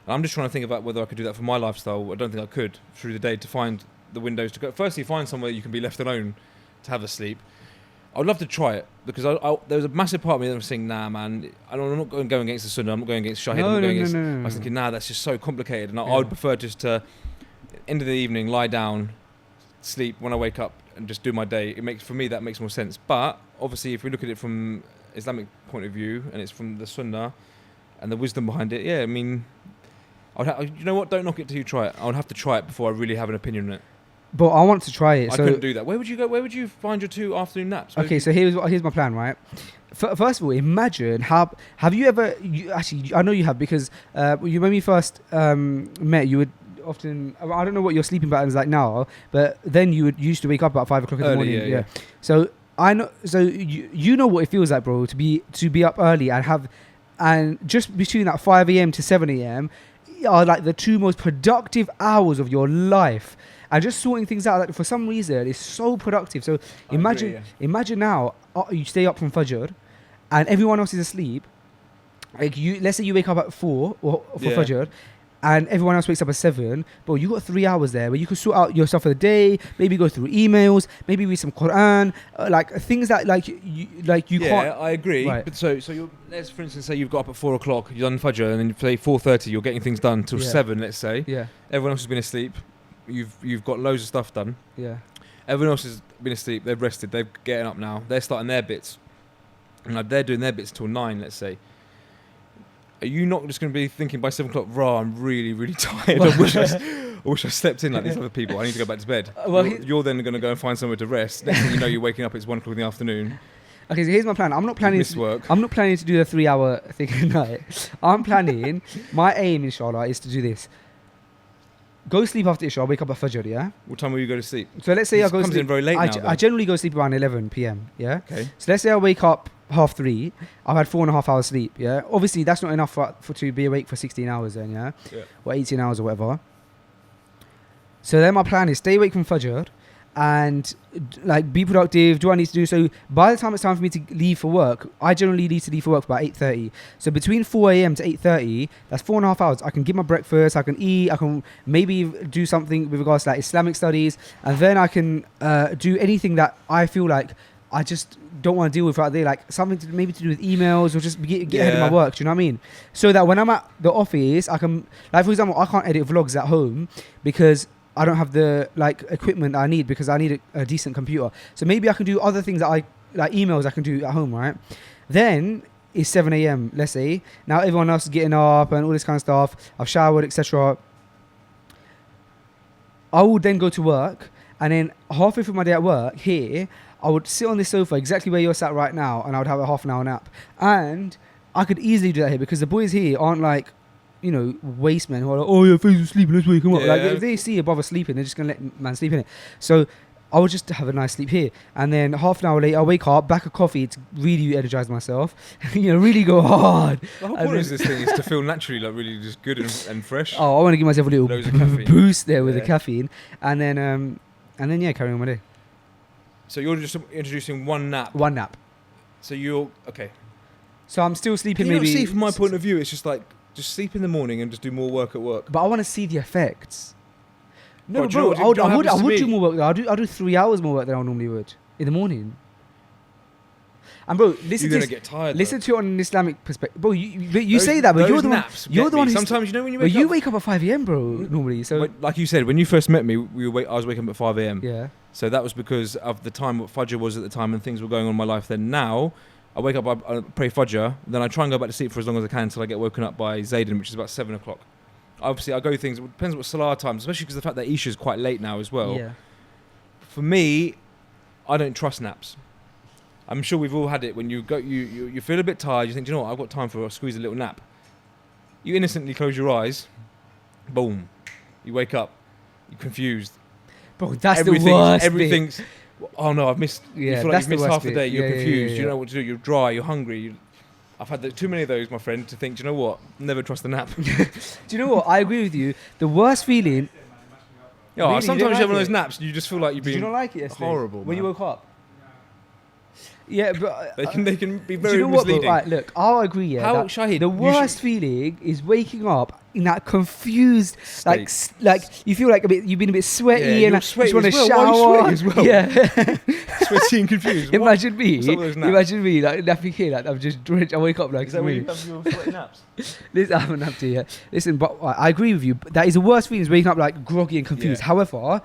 I'm just trying to think about whether I could do that for my lifestyle. I don't think I could through the day to find the windows to go. Firstly, find somewhere you can be left alone to have a sleep. I would love to try it because there was a massive part of me that was saying, nah, man, I'm not going against the Sunnah, I'm not going against Shahid, I'm not going against... I was thinking, nah, that's just so complicated. And I would prefer just to, end of the evening, lie down, sleep when I wake up and just do my day. For me, that makes more sense. But obviously, if we look at it from Islamic point of view and it's from the Sunnah and the wisdom behind it, yeah, I mean, you know what? Don't knock it till you try it. I would have to try it before I really have an opinion on it. But I want to try it. I couldn't do that. Where would you go? Where would you find your 2 afternoon naps? Okay, so here's my plan, right? First of all, imagine have you ever... actually, I know you have because when we first met, you would often... I don't know what your sleeping pattern is like now, but then you used to wake up about 5 o'clock in the morning. Yeah. So I know. So you know what it feels like, bro, to be up early and just between that 5 a.m. to 7 a.m. are like the 2 most productive hours of your life. And just sorting things out, like, for some reason, it's so productive. So imagine now, you stay up from Fajr, and everyone else is asleep. Like let's say you wake up at 4 for Fajr, and everyone else wakes up at 7. But you got 3 hours there where you can sort out your stuff for the day. Maybe go through emails. Maybe read some Quran. Like things that you can't. Yeah, I agree. Right. But let's for instance say you've got up at 4 o'clock, you've done Fajr, and then say 4:30, you're getting things done till 7. Let's say. Yeah. Everyone else has been asleep. You've got loads of stuff done. Yeah. Everyone else has been asleep. They've rested. They're getting up now. They're starting their bits, and like they're doing their bits till 9. Let's say. Are you not just going to be thinking by 7 o'clock? Rah, I'm really, really tired. I wish I slept in like these other people. I need to go back to bed. You're then going to go and find somewhere to rest. Next thing you know, you're waking up. It's 1 o'clock in the afternoon. Okay, so here's my plan. I'm not planning to do a 3-hour thing at night. I'm planning. My aim, inshallah, is to do this. Go sleep after Isha, wake up at Fajr, yeah? What time will you go to sleep? So let's say I go to sleep... comes in very late now, I generally go to sleep around 11 p.m, yeah? Okay. So let's say I wake up 3:30, I've had 4.5 hours sleep, yeah? Obviously, that's not enough for to be awake for 16 hours then, yeah? Or 18 hours or whatever. So then my plan is stay awake from Fajr and like be productive, do what I need to do. So by the time it's time for me to leave for work, I generally need to leave for work about 8:30. So between 4 a.m. to 8:30, that's 4.5 hours. I can get my breakfast, I can eat, I can maybe do something with regards to like Islamic studies, and then I can do anything that I feel like I just don't want to deal with throughout the day, like something to do with emails or just get ahead of my work. Do you know what I mean? So that when I'm at the office, I can, like for example, I can't edit vlogs at home because I don't have the like equipment I need because I need a decent computer. So maybe I can do other things that I like emails I can do at home, right? Then it's 7 a.m. let's say. Now everyone else is getting up and all this kind of stuff. I've showered, etc. I would then go to work, and then halfway through my day at work here, I would sit on this sofa exactly where you're sat right now, and I would have a half an hour nap. And I could easily do that here because the boys here aren't like, you know, waste men who are like, oh yeah, Faisal's sleeping, let's wake him up. Like if they see a brother sleeping, they're just gonna let man sleep in it. So I would just have a nice sleep here, and then half an hour later I wake up, back a coffee to really energize myself, you know, really go hard. The whole point of this thing is to feel naturally like really just good and fresh. Oh, I want to give myself a little boost there with the caffeine, and then yeah, carry on my day. So you're just introducing one nap. One nap. So you're okay. So I'm still sleeping. Can you maybe. Not see from my point of view, it's just like just sleep in the morning and just do more work at work. But I want to see the effects. No, But bro, I would do more work. I'll do 3 hours more work than I normally would in the morning. And bro, listen you're gonna get tired. Listen to it on an Islamic perspective, bro. You say that, but you're the one. You're the one. Sometimes you know when you wake wake up. You up. wake up at 5 a.m, bro. Normally, so But like you said, when you first met me, I was waking up at 5 a.m. Yeah. So that was because of the time what Fajr was at the time and things were going on in my life. Then now, I wake up, I pray Fajr, then I try and go back to sleep for as long as I can until I get woken up by Zayden, which is about 7 o'clock. Obviously, I go things. It depends what Salah time, especially because the fact that Isha is quite late now as well. Yeah. For me, I don't trust naps. I'm sure we've all had it when you go, you feel a bit tired. You think, do you know what? I've got time for a squeeze a little nap. You innocently close your eyes. Boom. You wake up. You're confused. Bro, that's the worst. Everything's. Oh no, I've missed. Yeah, you feel like that's you've missed the half worst the day. bit. You're Yeah, confused. yeah. You don't know what to do. You're dry. You're hungry. I've had too many of those, my friend, to think, do you know what? Never trust a nap. Do you know what? I agree with you. The worst feeling. Yeah, Really? sometimes you You don't have one of like those naps and you just feel like you've Did been you not like it yesterday? horrible. When you woke up? Yeah, but They can be do very you know what, bro? misleading. Right, look, I'll agree. Yeah, How, that Shahid? the worst feeling is waking up in that confused, like you feel like you've been a bit sweaty Yeah, and you're you sweaty just want to as well. Why are you shower. sweaty as well? Yeah. Sweaty and confused. What? Imagine me. What's up with those naps? Imagine me like napping here. Like I'm just drenched. I wake up like Is that where me. you have your sweaty naps? Listen, I haven't napped here. Listen, but I agree with you. That is the worst feeling is waking up like groggy and confused. Yeah. However,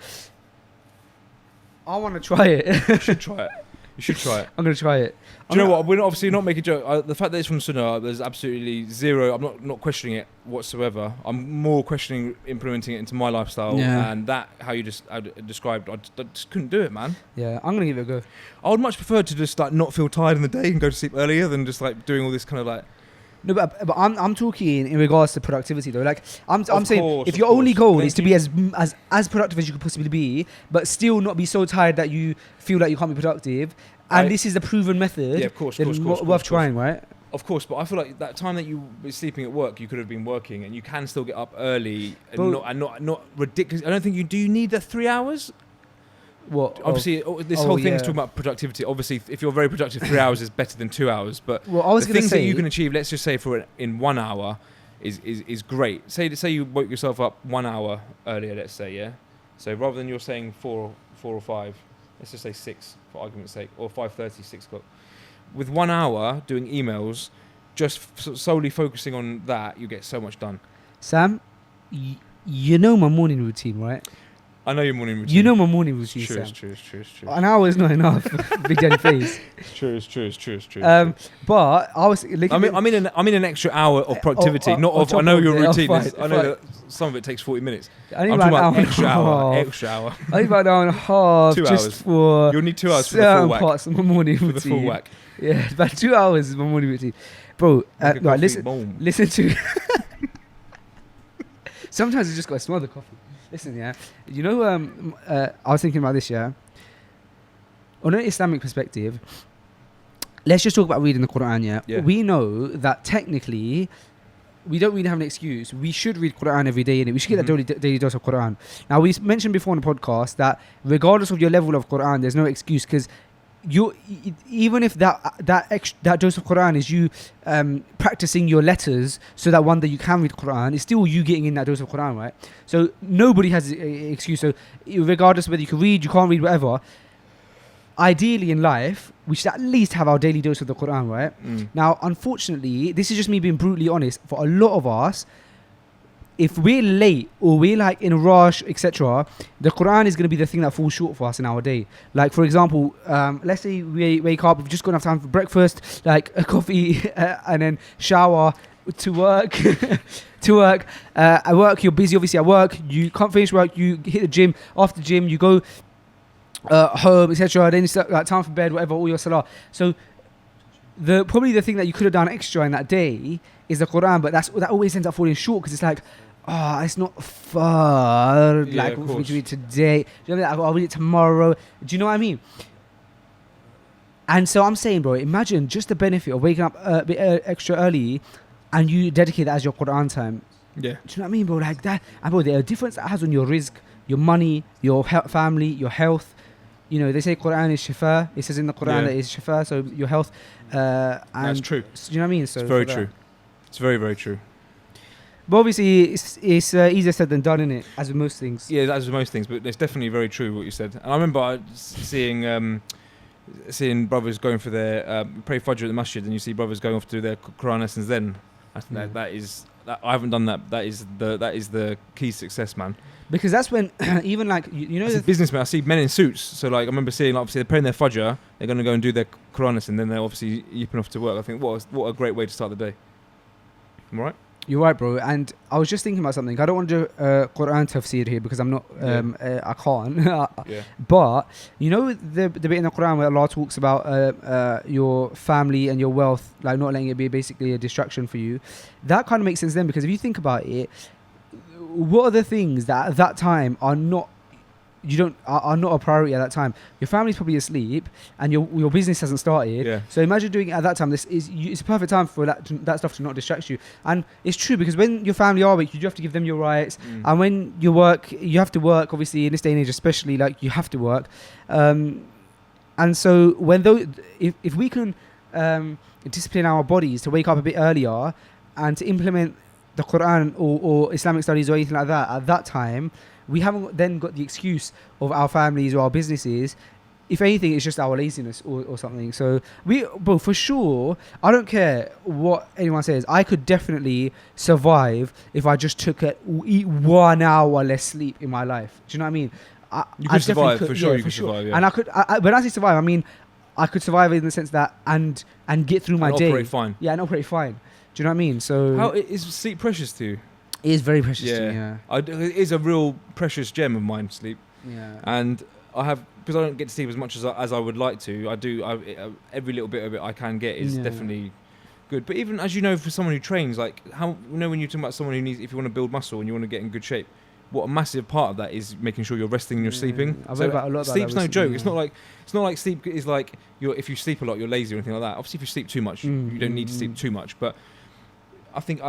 I want to try it. You should try it. You should try it. I'm gonna try it. Do you know what? We're obviously not making a joke. The fact that it's from Sunnah, there's absolutely zero. I'm not questioning it whatsoever. I'm more questioning implementing it into my lifestyle. Yeah. And that, how you just described, I just couldn't do it, man. Yeah, I'm gonna give it a go. I would much prefer to just like not feel tired in the day and go to sleep earlier than just like doing all this kind of like. No, but I'm talking in regards to productivity though. Like I'm saying, course, if of your only course. goal Then is to be as productive as you could possibly be, but still not be so tired that you feel like you can't be productive, and this is the proven method, Yeah, of course, then worth trying, right? Of course, but I feel like that time that you were sleeping at work, you could have been working, and you can still get up early and not ridiculous. I don't think you do. You need the 3 hours. What? Obviously, this whole thing is talking about productivity. Obviously, if you're very productive, 3 hours is better than 2 hours. But Well, I was the gonna things say that you can achieve, let's just say in 1 hour, is great. Say you woke yourself up 1 hour earlier. Let's say, yeah. So rather than you're saying 4 or 5, let's just say 6 for argument's sake, or 5:30, 6 o'clock. With 1 hour doing emails, just solely focusing on that, you get so much done. Sam, you know my morning routine, right? I know your morning routine. You know my morning routine, True, Sam. it's true. An hour is not enough. Big daddy face. It's true. But I was. I'm in an extra hour of productivity, not on of. I top know of your it, routine fine, is. I know that some of it takes 40 minutes. I need I'm about talking an about hour. extra hour. I need about an hour and a half 2 just hours. for You'll need 2 hours for the certain full whack. parts of my morning For routine. the full whack. Yeah, about 2 hours is my morning routine, bro. Like a Right, coffee, boom. listen to. Sometimes you just got to smell the coffee. Listen, yeah. You know, I was thinking about this, yeah. On an Islamic perspective, let's just talk about reading the Quran, yeah. We know that technically, we don't really have an excuse. We should read Quran every day, innit? We should get that daily dose of Quran. Now, we mentioned before on the podcast that regardless of your level of Quran, there's no excuse because even if that dose of Quran is you practicing your letters so that one day you can read Quran, it's still you getting in that dose of Quran, right? So nobody has an excuse. So regardless of whether you can read, you can't read, whatever, ideally in life we should at least have our daily dose of the Quran, right? Now unfortunately, this is just me being brutally honest, for a lot of us, if we're late or we're like in a rush, etc., the Quran is going to be the thing that falls short for us in our day. Like for example, let's say we wake up, we've just got enough time for breakfast, like a coffee, and then shower, to work. At work, you're busy obviously at work, you can't finish work, you hit the gym, after the gym you go home, etc., then it's like time for bed, whatever, all your salah. So probably the thing that you could have done extra in that day is the Quran, but that always ends up falling short because it's like, it's not far. Yeah, like, of we course. read it today. Do you know what I mean? I'll read it tomorrow. Do you know what I mean? And so I'm saying, bro, imagine just the benefit of waking up a bit extra early and you dedicate that as your Quran time. Yeah. Do you know what I mean, bro? Like that. And bro, the difference that has on your rizq, your money, your family, your health. You know, they say Quran is shifa. It says in the Quran that it's shifa, so your health. And that's true. Do you know what I mean? So it's very true. It's very, very true. But obviously, it's easier said than done, innit? As with most things. Yeah, as with most things, but it's definitely very true what you said. And I remember seeing brothers going for their pray Fajr at the masjid, and you see brothers going off to do their Quran lessons. Then I think I haven't done that. That is the key to success, man. Because that's when even like you know, as a businessman, I see men in suits. So like I remember seeing, obviously they're praying their Fajr, they're going to go and do their Quran lesson, then they're obviously yipping off to work. I think what a great way to start the day. Am I right? You're right, bro. And I was just thinking about something. I don't want to do Quran tafsir here because I'm not. I can't. Yeah. But you know the bit in the Quran where Allah talks about your family and your wealth, like not letting it be basically a distraction for you. That kind of makes sense then, because if you think about it, what are the things that at that time are not a priority at that time? Your family's probably asleep and your business hasn't started. Yeah. So imagine doing it at that time. It's a perfect time for that stuff to not distract you. And it's true, because when your family are awake, you do have to give them your rights. And when you work, you have to work. Obviously, in this day and age, especially, like you have to work. And so when those, if we can discipline our bodies to wake up a bit earlier and to implement the Quran or Islamic studies or anything like that at that time, we haven't then got the excuse of our families or our businesses. If anything, it's just our laziness or something. So bro, for sure, I don't care what anyone says. I could definitely survive if I just eat 1 hour less sleep in my life. Do you know what I mean? You could survive, for sure. You could survive, yeah. And I could, when I say survive, I mean I could survive in the sense that and get through my day. Operate fine. Yeah, and operate fine. Do you know what I mean? So how is sleep precious to you? It is very precious to me. Yeah. It is a real precious gem of mine, sleep. Yeah. And I have, because I don't get to sleep as much as I would like to. I do. Every little bit of it I can get is definitely good. But even as you know, for someone who trains, like when you're talking about someone who needs, if you want to build muscle and you want to get in good shape, what a massive part of that is making sure you're resting and you're sleeping. I've read about a lot about sleep's that no recently, joke. It's not like sleep is like if you sleep a lot, you're lazy or anything like that. Obviously, if you sleep too much, you don't need to sleep too much. But I think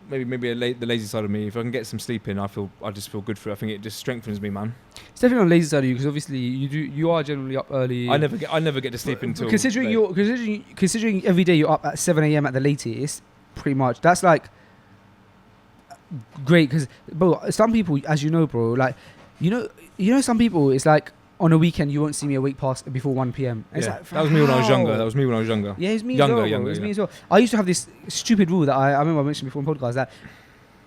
maybe the lazy side of me, if I can get some sleep in, I just feel good for it. I think it just strengthens me, man. It's definitely on the lazy side of you because obviously you are generally up early. I never get to sleep until considering every day you're up at 7 a.m. at the latest, pretty much. That's like great because, bro, some people, as you know, bro, like you know, some people, it's like on a weekend you won't see me awake past before 1 p.m. Yeah. Like, that was me when I was younger. Yeah, it's me younger, as well. younger. It's me as well. I used to have this stupid rule that I remember I mentioned before in podcast that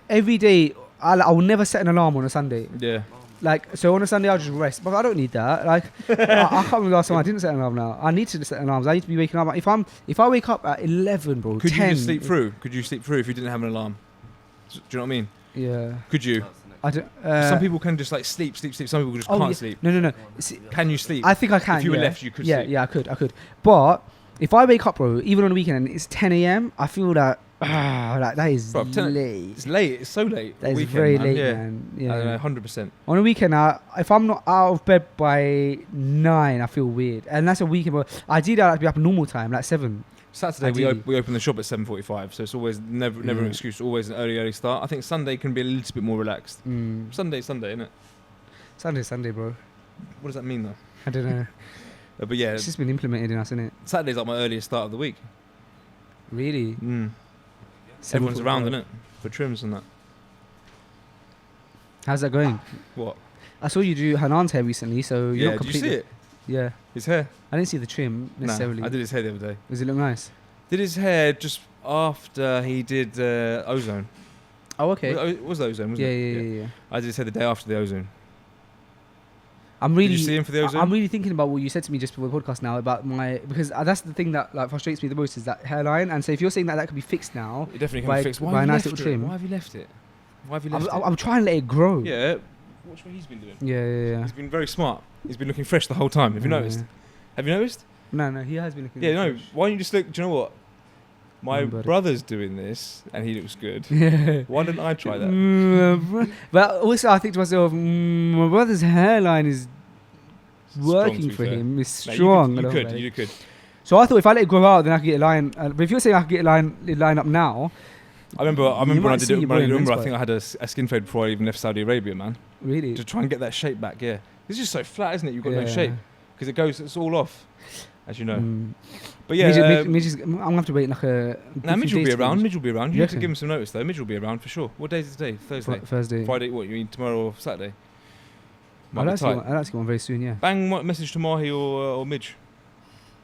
every day I will never set an alarm on a Sunday. Yeah. Like, so on a Sunday I'll just rest, but I don't need that. Like, I can't remember the last time I didn't set an alarm. Now I need to set alarms. I need to be waking up. If I wake up at 11, bro, could 10, you just sleep through? Could you sleep through if you didn't have an alarm? Do you know what I mean? Yeah. Could you? I don't, some people can just like sleep. Some people just can't sleep. No. Can you sleep? I think I can. If you were left, you could sleep. Yeah, I could. But if I wake up, bro, even on the weekend and it's 10 a.m, I feel that like that is late. It's late. It's so late. That is weekend, very man. late, Yeah. man. Yeah. I don't know, 100%. On a weekend, if I'm not out of bed by 9, I feel weird. And that's a weekend, but ideally I like to be up at normal time, like 7. Saturday we open the shop at 7:45, so it's always never an excuse. Always an early start. I think Sunday can be a little bit more relaxed. Sunday, isn't it? Sunday, bro. What does that mean though? I don't know. But yeah, it's just been implemented in us, isn't it? Saturday's like my earliest start of the week. Really? Everyone's around, isn't it? For trims and that. How's that going? What? I saw you do Hanan's hair recently, so you're not did you completely... see it? Yeah. His hair? I didn't see the trim necessarily. I did his hair the other day. Does it look nice? Did his hair just after he did Ozone. Oh, okay. It was Ozone, wasn't it? Yeah. I did his hair the day after the Ozone. Did you see him for the Ozone? I'm really thinking about what you said to me just before the podcast now about because that's the thing that like frustrates me the most is that hairline. And so if you're saying that could be fixed now, it definitely can be fixed. By a nice little trim. Why have you left it? I'm trying to let it grow. Yeah. Watch what he's been doing. Yeah. He's been very smart. He's been looking fresh the whole time. Have you noticed? Have you noticed? No, he has been looking fresh. Why don't you just look? Do you know what? My brother's doing this and he looks good. Why didn't I try that? But also I think to myself, my brother's hairline is working for him. It's strong. You could. So I thought if I let it grow out, then I could get a line. But if you're saying I could get a line up now, I remember when I did it. I think I had a skin fade before I even left Saudi Arabia, man. Really? To try and get that shape back. Yeah, it's just so flat, isn't it? You've got no shape because it's all off, as you know. But yeah, Midge I'm gonna have to wait like a. Midge will be around. You have to give him some notice though. Midge will be around for sure. What day is it today? Thursday. Friday. What you mean tomorrow or Saturday? I'd like to get one very soon. Yeah. Bang message to Mahi or Midge.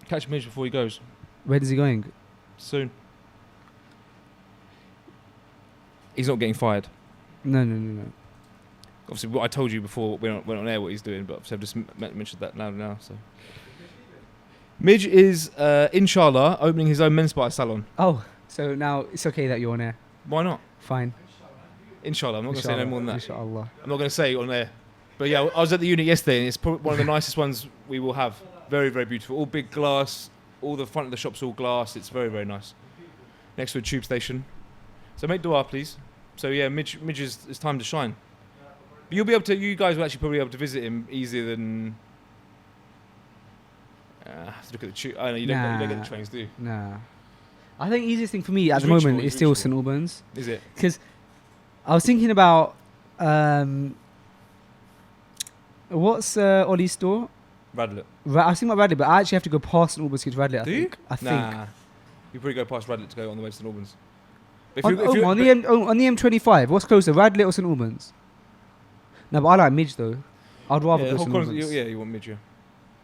Catch Midge before he goes. Where is he going? Soon. He's not getting fired. No. Obviously, what I told you before went on air what he's doing, but obviously I've just mentioned that now. So, Midge is inshallah opening his own men's spa salon. Oh, so now it's okay that you're on air. Why not? Fine. Inshallah, I'm not going to say no more than that. Inshallah. I'm not going to say it on air. But yeah, I was at the unit yesterday, and it's probably one of the nicest ones we will have. Very, very beautiful. All big glass. All the front of the shop's all glass. It's very, very nice. Next to a tube station. So make dua, please. So yeah, Midge is it's time to shine. But you guys will actually probably be able to visit him easier than. Have to look at the tube. I know you don't get the trains, do you? Nah. I think the easiest thing for me at the moment is still St Albans. Is it? Because I was thinking about what's Ollie's store? Radlett. I've seen my Radlett, but I actually have to go past St Albans to get to Radlett. Do you? I think. Nah. You probably go past Radlett to go on the way to St Albans. But On the M25, what's closer, Radlett or St Albans? No, but I like Midge though. I'd rather go St Albans. you want Midge, yeah.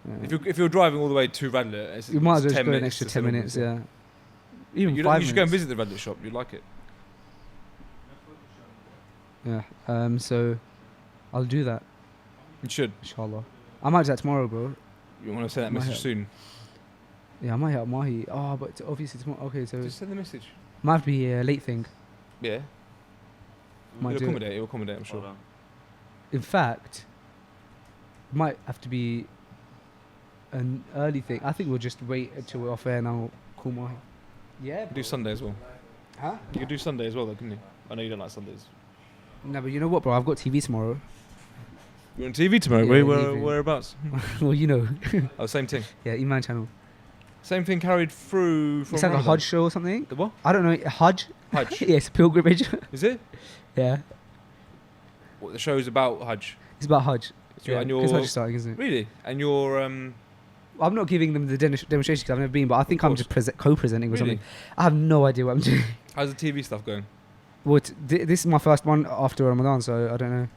Yeah. If you're driving all the way to Radlett, You might as well just 10 go an minutes extra to 10 St minutes, Albans, yeah. Even You 5 should go and minutes. visit the Radlett shop. You'd like it. Yeah. So I'll do that, You should. inshallah. I might do that tomorrow, bro. You want to send that Might message help. soon. Yeah, I might help Mahi. Oh, but obviously tomorrow. Okay, so Just send the message. might have to be a late thing. Yeah. Might You'll do it. accommodate. You'll accommodate. I'm sure. In fact, might have to be an early thing. I think we'll just wait until we're off air and I'll call Mahi. Yeah. Do Sunday as well. Huh? You could do Sunday as well, though, couldn't you? I know you don't like Sundays. No, but you know what, bro? I've got TV tomorrow. You're on TV tomorrow. Yeah, Whereabouts? Well, you know. Oh, same thing. Yeah, Iman channel. Same thing carried through from It's like a Ramadan. Hajj show or something. The what? I don't know. Hajj? Hajj. Yeah, it's a pilgrimage. Is it? Yeah. What, the show's about Hajj? It's about Hajj. So Yeah, and because you're Hajj is starting, isn't it? really? And you're I'm not giving them the demonstration because I've never been, but I think I'm course. just co-presenting or Really? something. I have no idea what I'm doing. How's the TV stuff going? Well, this is my first one after Ramadan, so I don't know.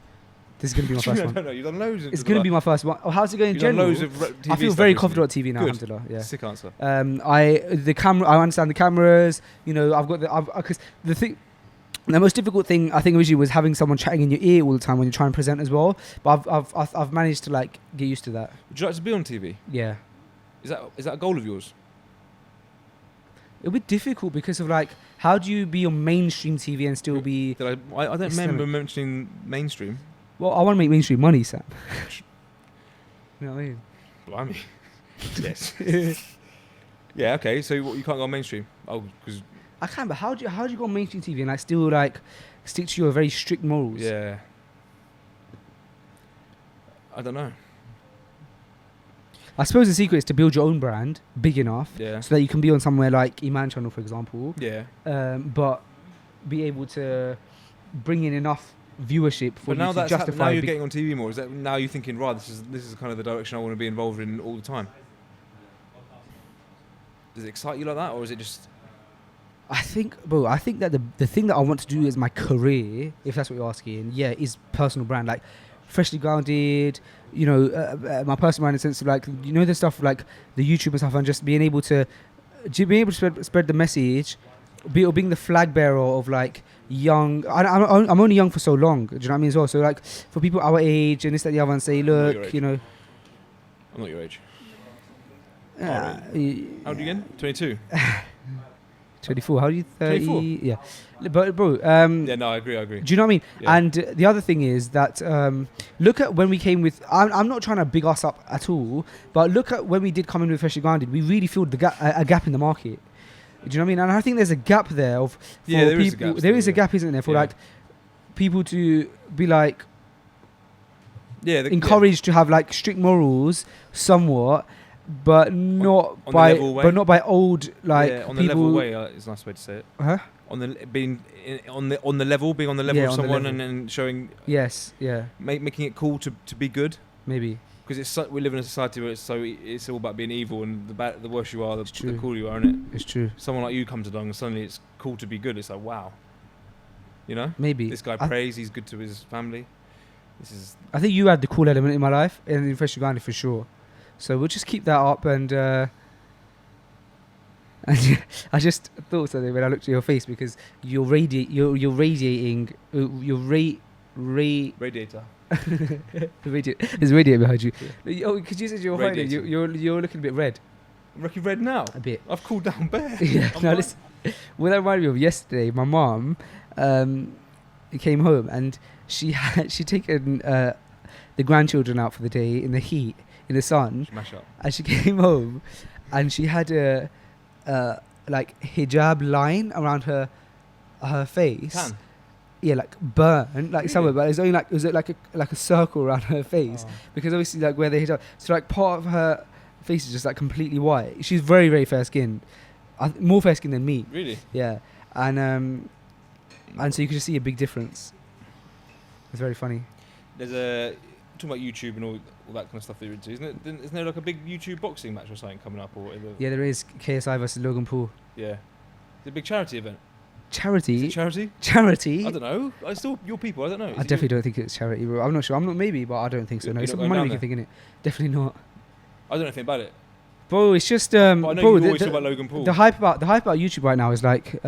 This is going to be my first I one. don't know. You've done loads. It's going to be my first one. Oh, how's it going in You've done general? loads of TV I feel stuff very recently. confident on TV now, Good. alhamdulillah. Yeah. Sick answer. I understand the cameras. You know, I've got because the thing. The most difficult thing I think originally was having someone chatting in your ear all the time when you're trying to present as well. But I've managed to like get used to that. Would you like to be on TV? Yeah. Is that a goal of yours? It'll be difficult because of like, how do you be on mainstream TV and still be? I don't Islamic. remember mentioning mainstream. Well, I want to make mainstream money, Sam. You know what I mean? Blimey. Yes. Yeah. Okay. So you can't go on mainstream. Oh, because I can, but how do you go on mainstream TV and like still like stick to your very strict morals? yeah. I don't know. I suppose the secret is to build your own brand big enough Yeah. so that you can be on somewhere like Iman Channel, for example. Yeah. But be able to bring in enough viewership for But now you to that's justify. now you're big- getting on TV more. Is that now you're thinking, right? This is kind of the direction I want to be involved in all the time. Does it excite you like that, or is it just? I think that the thing that I want to do as my career, if that's what you're asking, yeah, is personal brand, like freshly grounded. You know, my personal brand in the sense of like, you know, the stuff like the YouTube and stuff, and just being able to spread the message, being the flag bearer of like young. I'm only young for so long. Do you know what I mean as well? So like for people our age and this, that, the other, and say, your look, age. you know. I'm not your age. Uh, How old are you again? 22. 24. How do you 30? 24? Yeah, but bro. Yeah. No, I agree. Do you know what I mean? Yeah. And the other thing is that look at when we came with. I'm not trying to big us up at all, but look at when we did come in with Freshly Grounded. We really filled the gap, a gap in the market. Do you know what I mean? And I think there's a gap there of for Yeah, there is a people. gap There is still, a gap, isn't there, for Yeah. like people to be like Yeah. encouraged to have like strict morals, somewhat, but not on the by level way? but not by old like yeah, on the people. level way is a nice way to say it. Huh? On the on the level, being on the level Yeah, of on the someone level. and then showing, Yes. Yeah. making it cool to be good. Maybe. Because we live in a society where it's all about being evil, and the worse you are, It's the true. cooler you are, isn't it? It's true. Someone like you comes along and suddenly it's cool to be good. It's like, wow. You know? Maybe. This guy I- prays, he's good to his family. This is I think you had the cool element in my life and in Freshly Grounded for sure. So we'll just keep that up and I just thought something when I looked at your face because you're radiating radiator. there's a radiator behind you. Oh, because you said you were hiding. Radiating. You're looking a bit red. I'm looking red now. A bit. I've cooled down bare. Yeah. I'm Now like- listen. What that reminded me of yesterday, my mum came home and she taken the grandchildren out for the day in the heat, in the sun, Smash up. and she came home and she had a like hijab line around her face. Tan. Yeah, like burn, like somewhere, Really? but it's only like a circle around her face Oh. because obviously like where the hijab, so like part of her face is just like completely white. She's very very fair skinned, more fair skinned than me. Really? Yeah, and so you could just see a big difference. It's very funny. There's a. talking about YouTube and all that kind of stuff that you're into, isn't there like a big YouTube boxing match or something coming up? Yeah, there is KSI versus Logan Paul. Yeah. It's a big charity event. Charity? Is it charity? Charity? I don't know. I still your people. I don't know. I definitely don't think it's charity, bro. I'm not sure. I'm not maybe, but I don't think so. No, You're it's a not going money down making thing, innit? Definitely not. I don't know anything about it. Bro, it's just But I know bro, you always talk about Logan Paul. the hype about YouTube right now is like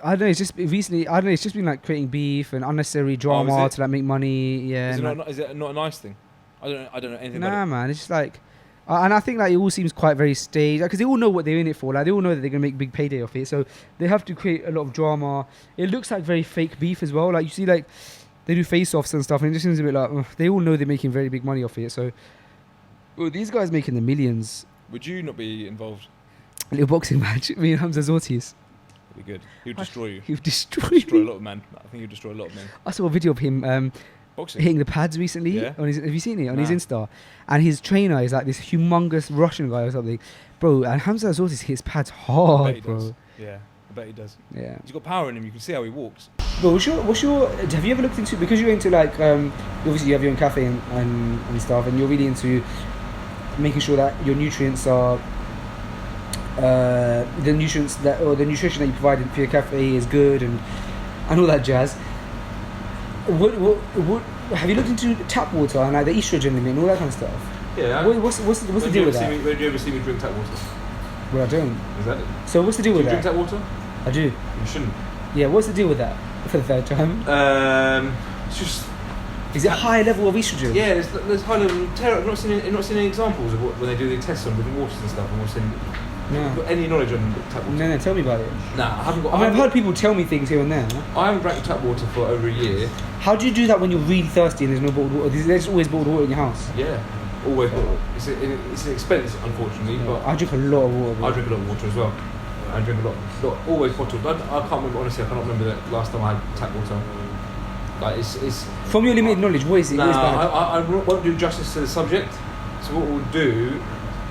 I don't know. It's just recently. I don't know. It's just been like creating beef and unnecessary drama to like make money. Yeah. Is it not a nice thing? I don't know anything about Nah, it. man. It's just like, and I think like it all seems quite very staged because they all know what they're in it for. Like they all know that they're gonna make big payday off it, so they have to create a lot of drama. It looks like very fake beef as well. Like you see, like they do face-offs and stuff, and it just seems a bit like they all know they're making very big money off it. So, these guys making the millions. Would you not be involved? A little boxing match. Me and Hamza Zortis. That'd be good. He would destroy you. He would destroy Destroy a me. lot of men. I think he'd destroy a lot of men. I saw a video of him Boxing. hitting the pads recently. Yeah. Have you seen it on his Nah. Insta? And his trainer is like this humongous Russian guy or something, bro. And Hamza Zortis hits pads I bet hard, he bro. does. Yeah, I bet he does. Yeah. He's got power in him. You can see how he walks. But what's your? Have you ever looked into, because you're into like obviously you have your own cafe and stuff, and you're really into making sure that your nutrients are the nutrients that or the nutrition that you provide for your cafe is good and all that jazz. What have you looked into tap water and like the estrogen limit and all that kind of stuff? Yeah. What's the deal with that? When do you ever see me drink tap water? Well, I don't. Is that it? So what's the deal Do you with drink that? tap water? I do. You shouldn't. Yeah. What's the deal with that? For the third time, It's just. is it a high level of estrogen? Yeah, there's high level of terror. I've not seen any examples of when they do the tests on different waters and stuff. And what's in. No. Got any knowledge on tap water? No, tell me about it. Nah, I haven't got. I mean, I've heard people tell me things here and there. I haven't drank tap water for over a year. How do you do that when you're really thirsty and there's no bottled water? There's always bottled water in your house. Yeah, always bottled. It's an expense, unfortunately, but I drink a lot of water. Bro. I drink a lot of water as well. I drink a lot always bottled. I can't remember, honestly, I cannot remember the last time I had tap water. Like, it's From your limited knowledge, what is it? nah, What is bad? I won't do justice to the subject. So what we'll do,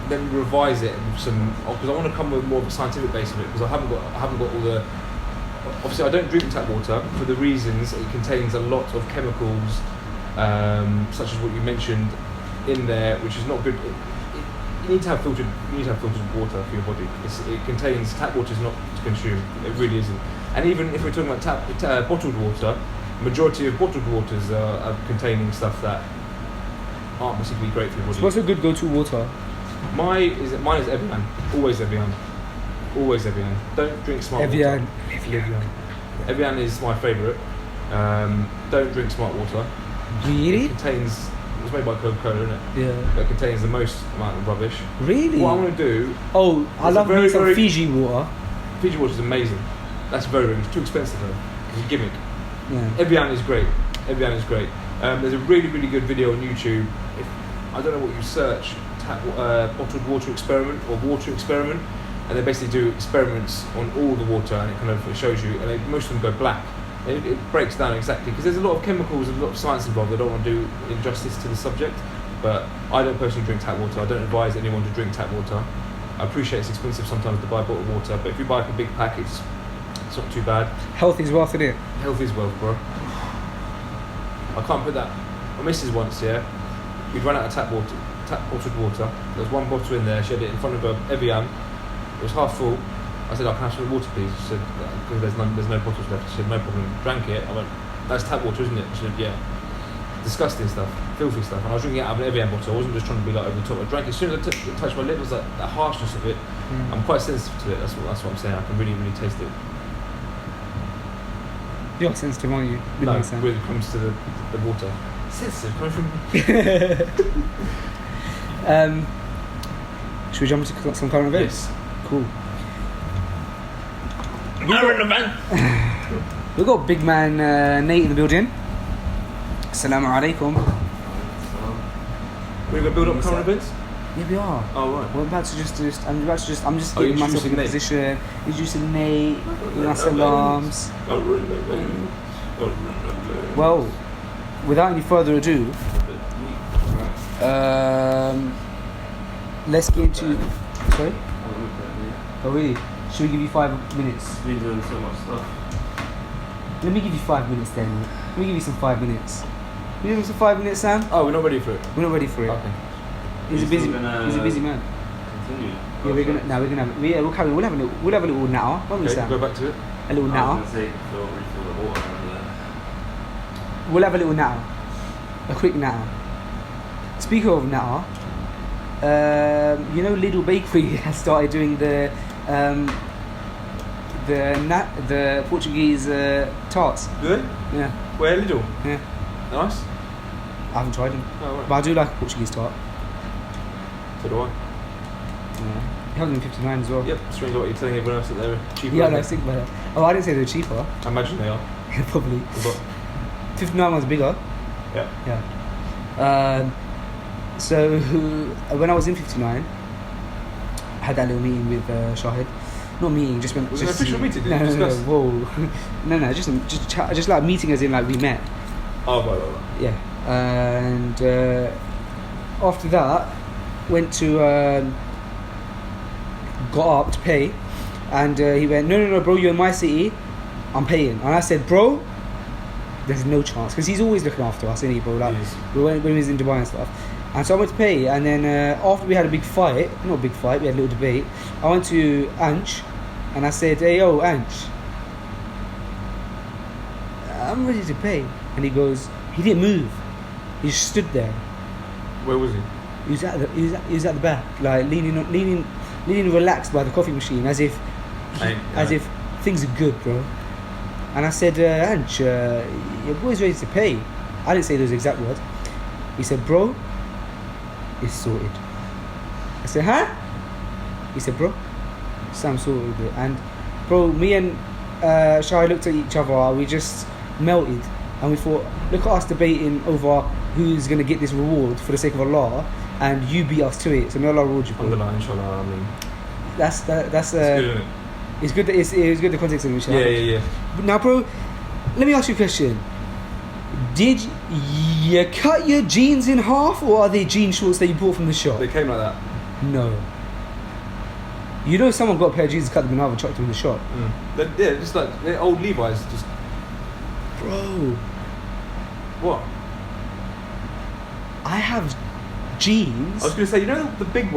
then revise it with some, because I want to come with more of a scientific base of it, because I haven't got all the. Obviously, I don't drink tap water for the reasons it contains a lot of chemicals, such as what you mentioned in there, which is not good. You need to have filtered water for your body. It contains tap water is not to consume. It really isn't. And even if we're talking about bottled water, majority of bottled waters are containing stuff that aren't particularly great for your body. So what's a good go-to water? Mine is Evian. Always Evian. Always Evian. Don't drink smart Evian. water. Evian is my favourite. Don't drink smart water. Really? It contains. It's made by Coca-Cola, isn't it? Yeah. It contains the most amount of rubbish. Really? What I'm going to do. Oh, I It's love a very, me some very- Fiji water. Fiji water is amazing. That's very it's too expensive though. It's a gimmick. Yeah. Evian is great. Evian is great. There's a really good video on YouTube. I don't know what you search, bottled water experiment or water experiment, and they basically do experiments on all the water, and it shows you, and most of them go black. It breaks down exactly because there's a lot of chemicals and a lot of science involved. I don't want to do injustice to the subject, but I don't personally drink tap water. I don't advise anyone to drink tap water. I appreciate it's expensive sometimes to buy bottled water, but if you buy like a big pack, it's not too bad. Health is wealth, isn't it? Health is wealth, bro. I can't put that. My missus once, yeah, we'd run out of bottled water. There was one bottle in there. She had it in front of her Evian. It was half full. I said, "I can have some water, please." She said, "Because there's no bottles left." She said, "No problem." Drank it. I went, "That's tap water, isn't it?" She said, "Yeah." Disgusting stuff, filthy stuff. And I was drinking it out of an Evian bottle. I wasn't just trying to be like over the top. I drank it as soon as it touched my lip. It was like that harshness of it. I'm quite sensitive to it. That's what I'm saying. I can really taste it. You're sensitive, aren't you? No, Makes sense. when it comes to the water. Sensitive coming from. Should we jump into some current events? Yes. Cool. We're in the van. We've got big man Nate in the building. Assalamu alaikum. We're going to build up current events? Yeah, we are. Oh, right. We're about to I'm just Oh, getting myself in introducing a Nate. position, introducing Nate, giving us salams. Well, without any further ado, let's get into. Sorry? Oh, really? Should we give you 5 minutes? Been doing so much stuff. Let me give you 5 minutes then. Let me give you some 5 minutes. You give us a 5 minutes, Sam? Oh, we're not ready for it. We're not ready for it. Okay. He's a busy man. Continue. Yeah, we're gonna have. We'll carry on. We'll have a little natter, won't we, Okay, Sam? go back to it. A little I natter. was going to say, refill the water over there. We'll have a little natter. A quick natter. Speaking of natter, you know, Lidl Bakery has started doing the Portuguese tarts. Do they? Yeah, Where, Lidl? yeah. Nice. I haven't tried them, Oh, right. but I do like a Portuguese tart. So do I. Yeah. It has been 59 as well. Yep, strange what you're telling everyone else that they're cheaper. Yeah, aren't no, they? think about it. Oh, I didn't say they were cheaper. I imagine they are. Yeah, probably. But 59 one's bigger. yeah. Yeah. So when I was in 59, I had that little meeting with Shahid. Not meeting, just went. Was it an just official meeting? Did No, you no, no, discuss? whoa, no, just like meeting as in like we met. Oh, right. Yeah, and after that, went to got up to pay, and he went, no, bro, you're in my city, I'm paying, and I said, bro, there's no chance, because he's always looking after us, isn't he, bro? Like Yes. when he was in Dubai and stuff. And so I went to pay, and then after we had a big fight, not a big fight, we had a little debate, I went to Anch, and I said, hey, yo, Anch, I'm ready to pay. And he goes, he didn't move. He just stood there. Where was he? He was at the back, like leaning relaxed by the coffee machine, as if things are good, bro. And I said, Anch, your boy's ready to pay. I didn't say those exact words. He said, bro, it's sorted. I said, huh? He said, bro, Sam sorted it. And bro, me and Shai looked at each other, we just melted, and we thought, look at us debating over who's going to get this reward for the sake of Allah, and you beat us to it, so may Allah reward you, bro. Underline, inshallah. I mean, That's it's good, isn't it? it's good. It's good the context in which it happened. Yeah. Now, bro, let me ask you a question. Did you cut your jeans in half, or are they jean shorts that you bought from the shop? They came like that. No. You know someone got a pair of jeans, cut them in half and chucked them in the shop. They're just like they're old Levi's. Just Bro, what? I have jeans. I was going to say, you know the big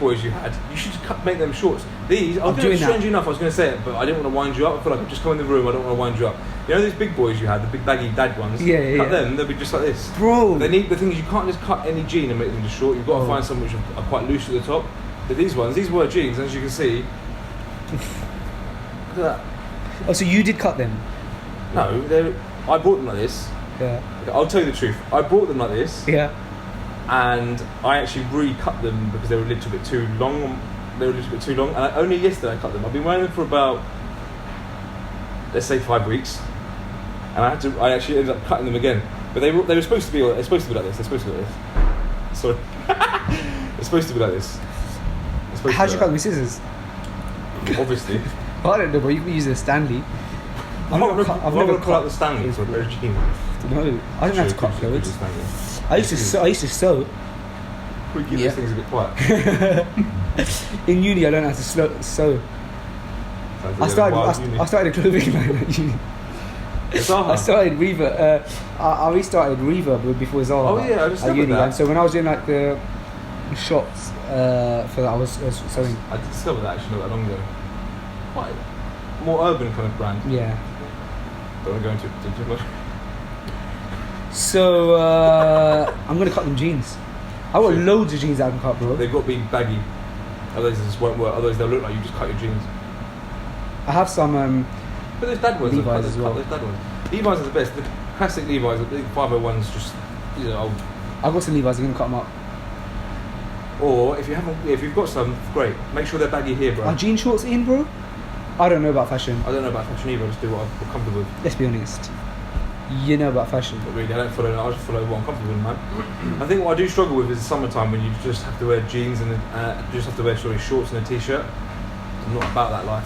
boys you had. You should make them shorts. These, I'm doing that. Strangely enough, I was going to say it, but I didn't want to wind you up. I feel like I've just come in the room. I don't want to wind you up. You know these big boys you had, the big baggy dad ones. Yeah. Cut them. They'll be just like this. Bro. The thing is, you can't just cut any jean and make them just short. You've got to find some which are quite loose at the top. But these ones, these were jeans, as you can see. Look at that. Oh, so you did cut them? No, I bought them like this. Yeah. Okay, I'll tell you the truth. I bought them like this. Yeah. And I actually recut them because they were a little bit too long. And only yesterday I cut them. I've been wearing them for about, let's say, 5 weeks, and I actually ended up cutting them again. But they were supposed to be like this. Sorry, they're supposed to be like this. How'd you cut them with scissors? Obviously. I don't know, but you can use a Stanley. I've never cut out the cut. Stanley for a pair of jeans. No, I don't have to cut clothes. I used to sew. We keep Yeah. these things a bit quiet. In uni, I learned how to sew. I started a clothing line at uni. I started Reaver. I restarted Reaver before Zara. Oh yeah, I just at remember uni. that. And so when I was doing like the shots for that, I was sewing. I discovered that actually not that long ago. Quite more urban kind of brand. Yeah. Don't want to go into it too much. So I'm gonna cut them jeans. I got Sure. loads of jeans that I can cut, bro. They've got to be baggy. Otherwise, it just won't work. Otherwise, they'll look like you just cut your jeans. I have some. But there's dad ones. Levi's as well. There's dad ones. Levi's are the best. The classic Levi's, the 501s, just old. I've got some Levi's. I'm gonna cut them up. Or if you've got some, great. Make sure they're baggy here, bro. Are jean shorts in, bro? I don't know about fashion. I don't know about fashion either. I just do what I'm comfortable with. Let's be honest. You know about fashion. But really, I just follow what I'm comfortable with, man. I think what I do struggle with is summertime when you just have to wear jeans and just have to wear shorts and a t-shirt. I'm not about that life.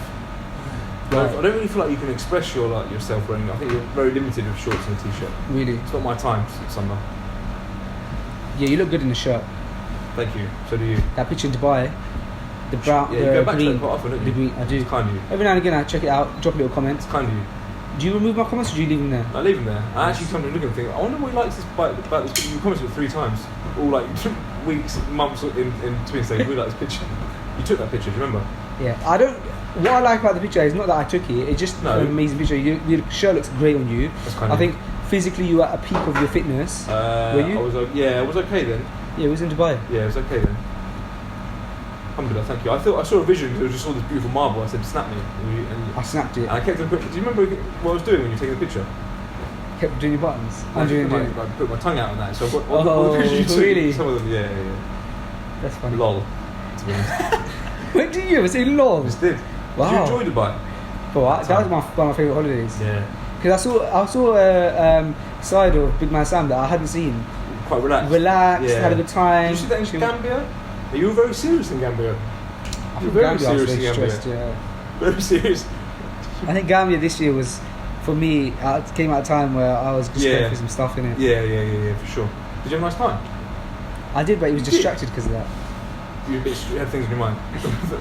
Right. I don't really feel like you can express yourself wearing. I think you're very limited with shorts and a t-shirt. Really? It's not my time, summer. Yeah, you look good in the shirt. Thank you. So do you. That picture in Dubai, the Yeah, you go back to green, that quite often, don't the you? green. I do. It's kind of you. Every now and again, I check it out. Drop a little comment. It's kind of you. Do you remove my comments or do you leave them there? I leave him there. I actually come to look and think, I wonder what he likes this about this picture. You commented 3 times, all like weeks, months in between saying, we like this picture. You took that picture, do you remember? Yeah, I don't. What I like about the picture is not that I took it. It's just an amazing picture. Your shirt looks great on you. That's kind I of think physically you were at a peak of your fitness. Were you? I was okay then. Yeah, it was in Dubai. Yeah, it was okay then. Alhamdulillah, thank you. I saw a vision because it was just all this beautiful marble. I said, snap me. And I snapped it. And I kept the picture. Do you remember what I was doing when you were taking the picture? Kept doing your buttons. I put my tongue out on that. So I've got all the pictures you took, really? Some of them, yeah. That's funny. Lol. To be honest. When did you ever say lol? I just did. Wow. Did you enjoy Dubai? Bro, that was one of my favourite holidays. Yeah. Because I saw a side of Big Man Sam that I hadn't seen. Quite relaxed. Relaxed, had a good time. Did you see that in Gambia? You were very serious in Gambia. You were very serious in Gambia. Stressed, yeah. Very serious. I think Gambia this year was, for me, it came at a time where I was just going through some stuff in it. Yeah, for sure. Did you have a nice time? I did, but he was distracted because of that. You had things in your mind. I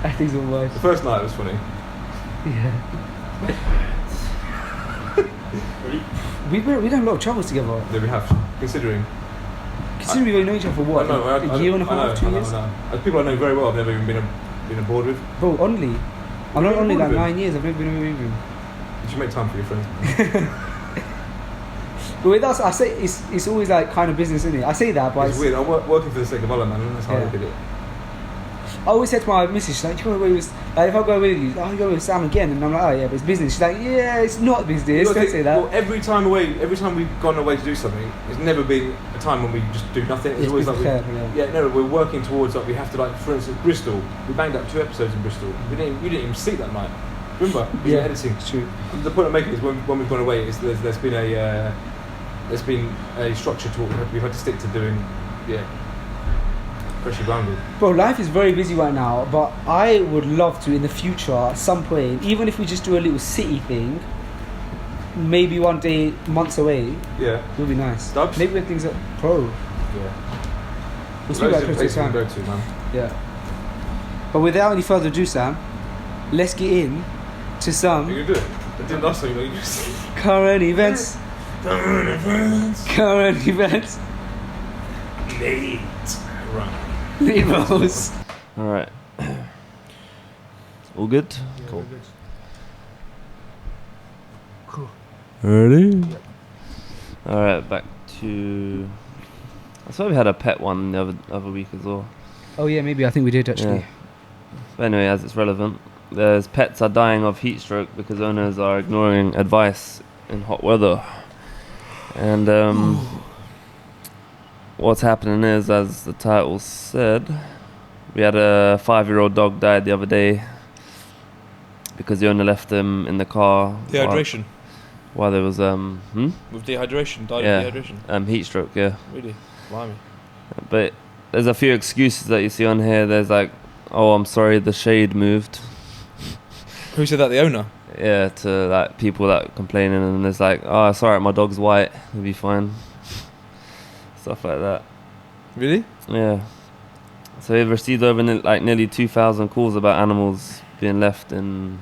had things in my mind. The first night was funny. Yeah. We've done a lot of travels together. Yeah, we have. Considering we've only known each other for what? A year and a half, 2 years? As people I know very well, I've never even been aboard with. Bro, only. I'm not only like 9 years, I've never been with him. You should make time for your friends. But with us, I say it's always like kind of business, isn't it? I say that, but it's weird. I'm working for the sake of Allah, man, and that's how I look at it. I always said to my missus, she's like, do you want to go with, like, if I go with you, I'll go with Sam again. And I'm like, oh yeah, but it's business. She's like, yeah, it's not business. Don't say that. Well, every time we've gone away to do something, it's never been a time when we just do nothing. It's always like, we're working towards, like, we have to, like, for instance, Bristol. We banged up 2 episodes in Bristol. You didn't even sleep that night. Remember? We were editing. It's true. The point I'm making is when we've gone away, is there's been a structure to what we've had to stick to doing. Yeah. Especially grounded. Bro, life is very busy right now, but I would love to in the future, at some point, even if we just do a little city thing, maybe one day, months away. Yeah. It would be nice. Dubs? Maybe when things are pro. Yeah. We'll see about places time. to go to, man. Yeah. But without any further ado, Sam, let's get in to some. You can do it. I did last time, you just current events. Current events. Late. Right. Nemos. Alright. All good? Cool. Cool. Ready? Yep. Alright, back to... I saw we had a pet one the other week as well. Oh yeah, maybe. I think we did actually. Yeah. But anyway, as it's relevant, there's pets are dying of heat stroke because owners are ignoring advice in hot weather. And what's happening is, as the title said, we had a 5-year-old dog died the other day because the owner left him in the car. Dehydration. While there was With dehydration, died of dehydration. Heat stroke, yeah. Really? Blimey. But there's a few excuses that you see on here. There's like, oh, I'm sorry, the shade moved. Who said that? The owner? Yeah, to like people that complaining, and there's like, oh, it's alright, my dog's white, it'll be fine. Stuff like that. Really? Yeah. So we've received over nearly 2,000 calls about animals being left in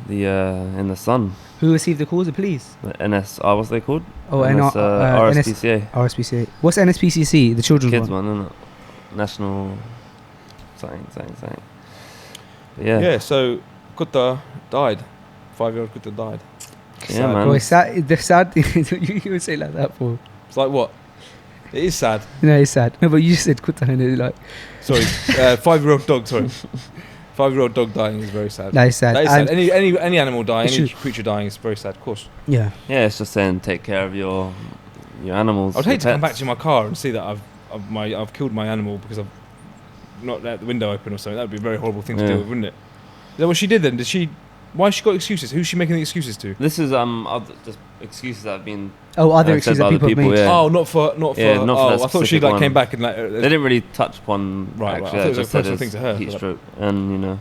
the sun. Who received the calls? The police? The NSR, what's they called? Oh, RSPCA. RSPCA. What's NSPCC? The children's Kids one. one, isn't it? National something. But yeah. Yeah, so Kutta died. 5-year-old Kutta died. Yeah, Sad. man. Bro, it's sad. The sad thing you would say like that for. It's like what? It is sad. No, it's sad. No, but you just said Kuta and it's like. Sorry, 5-year-old dog. Sorry, 5-year-old dog dying is very sad. That is sad. That is sad. Any animal dying, any true. creature dying is very sad. Of course. Yeah. Yeah, it's just saying take care of your animals. I'd your hate to come back pets. to my car and see that I've killed my animal because I've not let the window open or something. That would be a very horrible thing to deal with, wouldn't it? Is that what she did then? Did she? Why has she got excuses? Who's she making the excuses to? This is other just excuses that have been. Other said excuses by that other people have made. Yeah. Oh, not for. Yeah, not for that I thought she specific like one. came back and like. They didn't really touch upon Right. I actually. thought it was a just said personal it's thing to her. heat stroke, and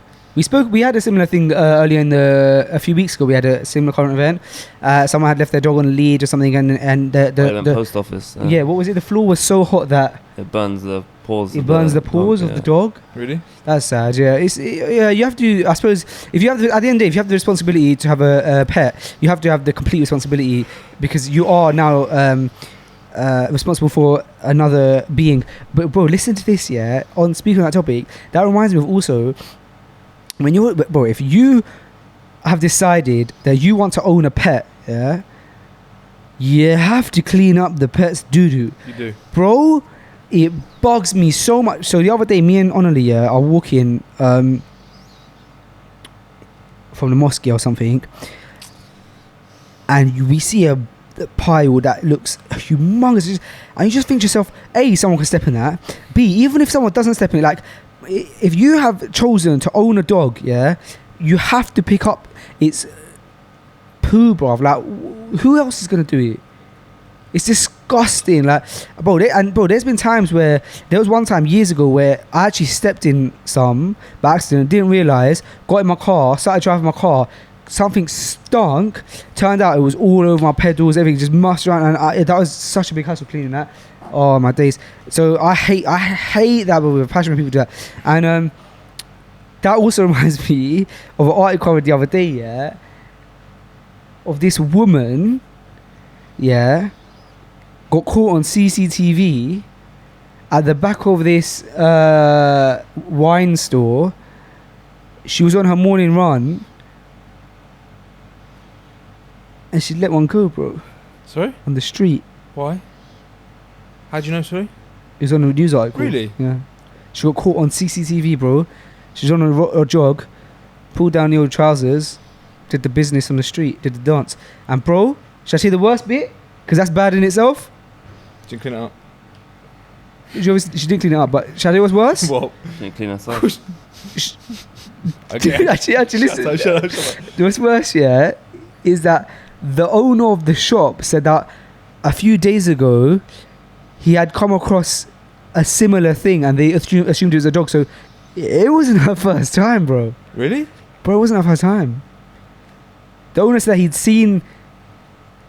We had a similar thing earlier a few weeks ago. We had a similar current event. Someone had left their dog on a lead or something, and the the post office. what was it? The floor was so hot that it burns the paws. It of burns the dog, paws of yeah. the dog. Really? That's sad. Yeah, yeah. You have to. I suppose if you have at the end of the day, if you have the responsibility to have a pet, you have to have the complete responsibility because you are now responsible for another being. But bro, listen to this. Yeah. On speaking of that topic, that reminds me of also when if you have decided that you want to own a pet, yeah, you have to clean up the pet's doo-doo. You do. Bro, it bugs me so much. So the other day, me and Onali are walking from the mosque or something, and we see a pile that looks humongous, and you just think to yourself, A, someone can step in that. B, even if someone doesn't step in it, like if you have chosen to own a dog, yeah, you have to pick up its poo, bruv. Like, who else is gonna do it? It's disgusting. Like, bro, there's been times where there was one time years ago where I actually stepped in some by accident, didn't realize, got in my car, started driving my car, something stunk. Turned out it was all over my pedals, everything just mussed around, and that was such a big hassle cleaning that. Oh my days. So I hate that, but with a passion when people do that. And that also reminds me of an article I read the other day, yeah, of this woman, yeah, got caught on CCTV at the back of this wine store. She was on her morning run and she let one go, bro, Sorry? on the street. Why? How do you know, sorry? It was on a news article. Really? Yeah. She got caught on CCTV, bro. She was on a jog, pulled down the old trousers, did the business on the street, did the dance. And bro, should I say the worst bit? Because that's bad in itself. Did you clean it up? She didn't clean it up, but shall I say what's worse? What? Can't clean us up. Okay. actually, listen. Shut up. What's worse, yeah, is that the owner of the shop said that a few days ago he had come across a similar thing and they assumed it was a dog. So it wasn't her first time, bro. Really? Bro, it wasn't her first time. The owner said that he'd seen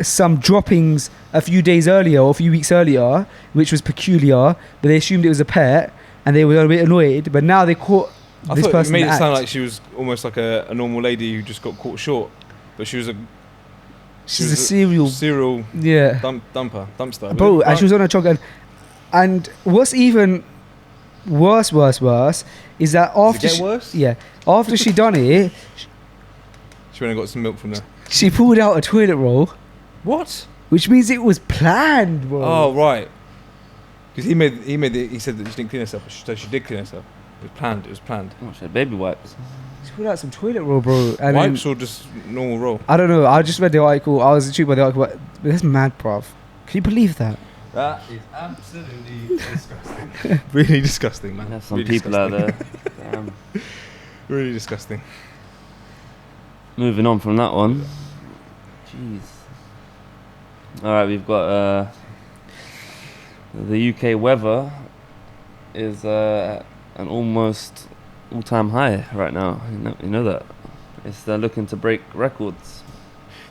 some droppings a few days earlier or a few weeks earlier, which was peculiar, but they assumed it was a pet and they were a bit annoyed. But now they caught this I thought person. you made in it the sound act. like she was almost like a normal lady who just got caught short, but she was a She's a serial. Yeah. dumpster. Bro, and she was on a jog. And what's even worse is that after Does it get worse? Yeah, after she done it, She went and got some milk from there. she pulled out a toilet roll, What? which means it was planned, bro. Oh right. Because he said that she didn't clean herself, so she did clean herself. It was planned. Oh, she had baby wipes. She pulled out some toilet roll, bro. And then- Wipes or just normal roll? I don't know. I just read the article. I was intrigued by the article, but that's mad, bruv. Can you believe that? That is absolutely disgusting. Really disgusting, man. There's some Really people out disgusting. there. Damn. Really disgusting. Moving on from that one. Jeez. Alright, we've got the UK weather is an almost all-time high right now. You know that. It's looking to break records.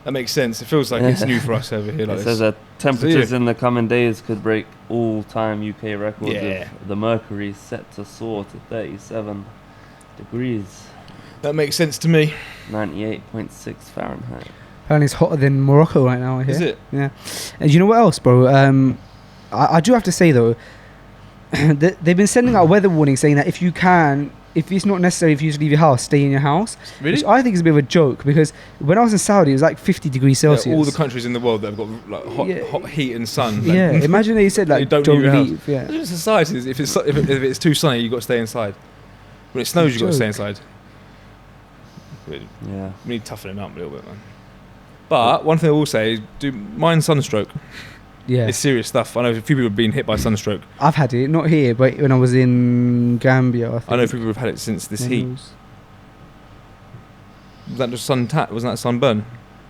That makes sense. It feels like it's new for us over here. Like It says this. that temperatures in the coming days could break all-time UK records. Yeah. With the mercury set to soar to 37 degrees, That makes sense to me. 98.6 Fahrenheit. Apparently, it's hotter than Morocco right now. I hear. Is it? Yeah. And you know what else, bro? I do have to say though, they've been sending out weather warnings saying that if it's not necessary for you to leave your house, stay in your house. Really? Which I think is a bit of a joke because when I was in Saudi, it was like 50 degrees Celsius. Yeah, all the countries in the world that have got like hot heat and sun. Like, Yeah, imagine they said like You don't, don't leave your house. leave. Yeah. Imagine societies. If it's too sunny, you've got to stay inside. When it snows, you've got to stay inside. Yeah. We need to toughen it up a little bit, man. But one thing I will say is, do mind sunstroke. Yeah. It's serious stuff. I know a few people have been hit by sunstroke. I've had it, not here, but when I was in Gambia. I think. I know people have had it since this heat. Was that just wasn't that sunburn?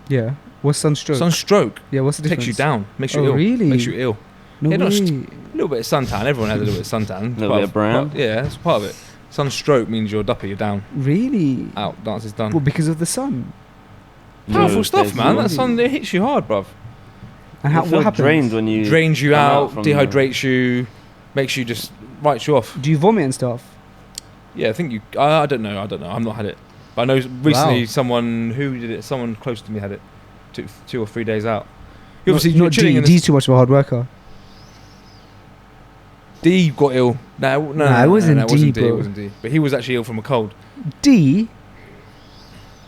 Yeah. What's sunstroke? Sunstroke Yeah. What's the difference? takes you down, makes you Oh, ill. really? Makes you ill. No Yeah, no, way. A little bit of suntan. Everyone has a little bit of suntan. It's Little part bit of brown. Yeah, that's part of it. Sunstroke means you're duppy, you're down, Really? out, dance is done. Well, because of the sun. Powerful No, stuff, man. really. That sun, it hits you hard, bruv. And You what feel happens? drained when you Drains you come out out, from dehydrates you, makes you just writes you off. Do you vomit and stuff? Yeah, I think you. I don't know. I've not had it, but I know recently Wow. someone who did it. Someone close to me had it. 2 or 3 days out. Not D. D's too much of a hard worker. D got ill. No, it wasn't D, bro. It wasn't D. But he was actually ill from a cold. D?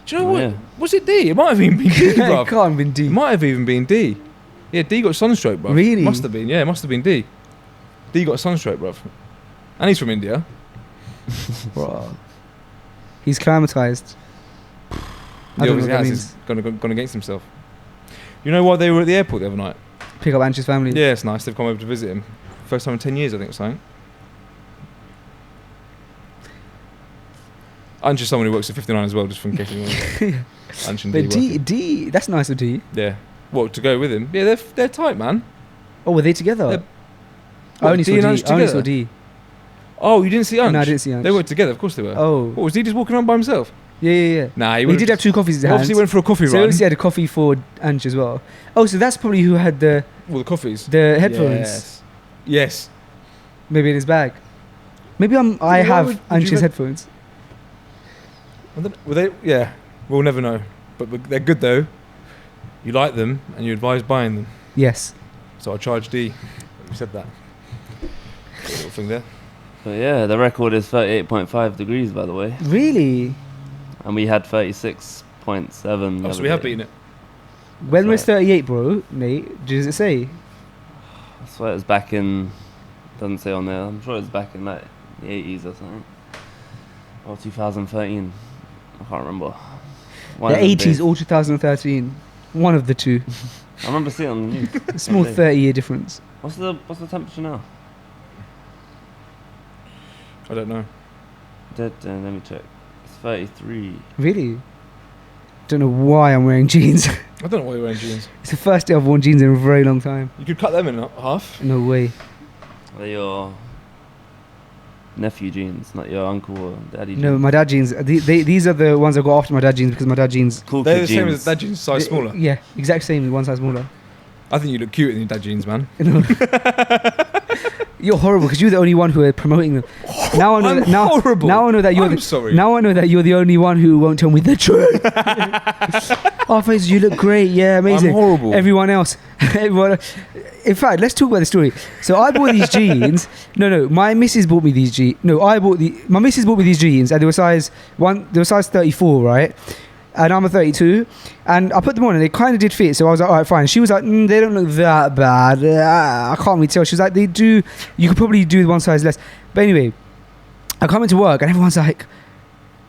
Do you know what? Yeah. Was it D? It might have even been D, bro. It can't have been D. It might have even been D. Yeah, D got sunstroke, bro. Really? Must have been. Yeah, it must have been D. D got sunstroke, bro. And he's from India. Bro. He's climatized. I He don't know obviously what that has. means. He's gone against himself. You know why they were at the airport the other night? Pick up Ansh's family. Yeah, it's nice. They've come over to visit him. First time in 10 years, I think, or something. Ansh is someone who works at 59 as well, just in case anyone. Ansh and D. But working. D, that's nice of D. Yeah. What, to go with him? Yeah, they're tight, man. Oh, were they together? They're- I only D and saw Ansh D. I only saw together? D. Oh, you didn't see Ansh? No, I didn't see Ansh. They were together, of course they were. Oh. What, was he just walking around by himself? Yeah. Nah, He did have 2 coffees in his hands. Obviously went for a coffee So he run. obviously had a coffee for Ansh as well. Oh, so that's probably who had the All the coffees. headphones. Yes. Maybe in his bag. Maybe I Why have would you Ansh's let- headphones. Were they? Yeah. We'll never know. But they're good though. You like them and you advise buying them. Yes. So I charged D. We said that. Got a little thing there. But yeah, the record is 38.5 degrees, by the way. Really? And we had 36.7. Oh, so we have beaten it. When was Sorry. 38, bro? Nate, does it say? I swear it was back in. Doesn't say on there. I'm sure it was back in like the 80s or something. Or 2013. I can't remember. One The of them 80s days. or 2013. One of the two. I remember seeing it on the news. A small Okay. 30-year difference. What's the temperature now? I don't know. Let me check. It's 33. Really? Don't know why I'm wearing jeans. I don't know why you're wearing jeans. It's the first day I've worn jeans in a very long time. You could cut them in half. No way. They're your nephew jeans, not your uncle or daddy jeans. No, my dad jeans. These are the ones I got after my dad jeans because my dad jeans. Cool They're kid the same jeans. as dad jeans, size smaller. Yeah, exact same, one size smaller. I think you look cute in your dad jeans, man. You're horrible because you're the only one who are promoting them. Now I know. I'm Now, horrible. now I know that you're. I'm the, sorry. Now I know that you're the only one who won't tell me the truth. Oh, Faisal, you look great. Yeah, amazing. I'm horrible. Everyone else. In fact, let's talk about the story. So I bought these jeans. No, my missus bought me these jeans. No, my missus bought me these jeans, and they were size 34, right? And I'm a 32, and I put them on, and they kind of did fit. So I was like, all right, fine. She was like, they don't look that bad. I can't really tell. She was like, they do. You could probably do one size less. But anyway, I come into work, and everyone's like,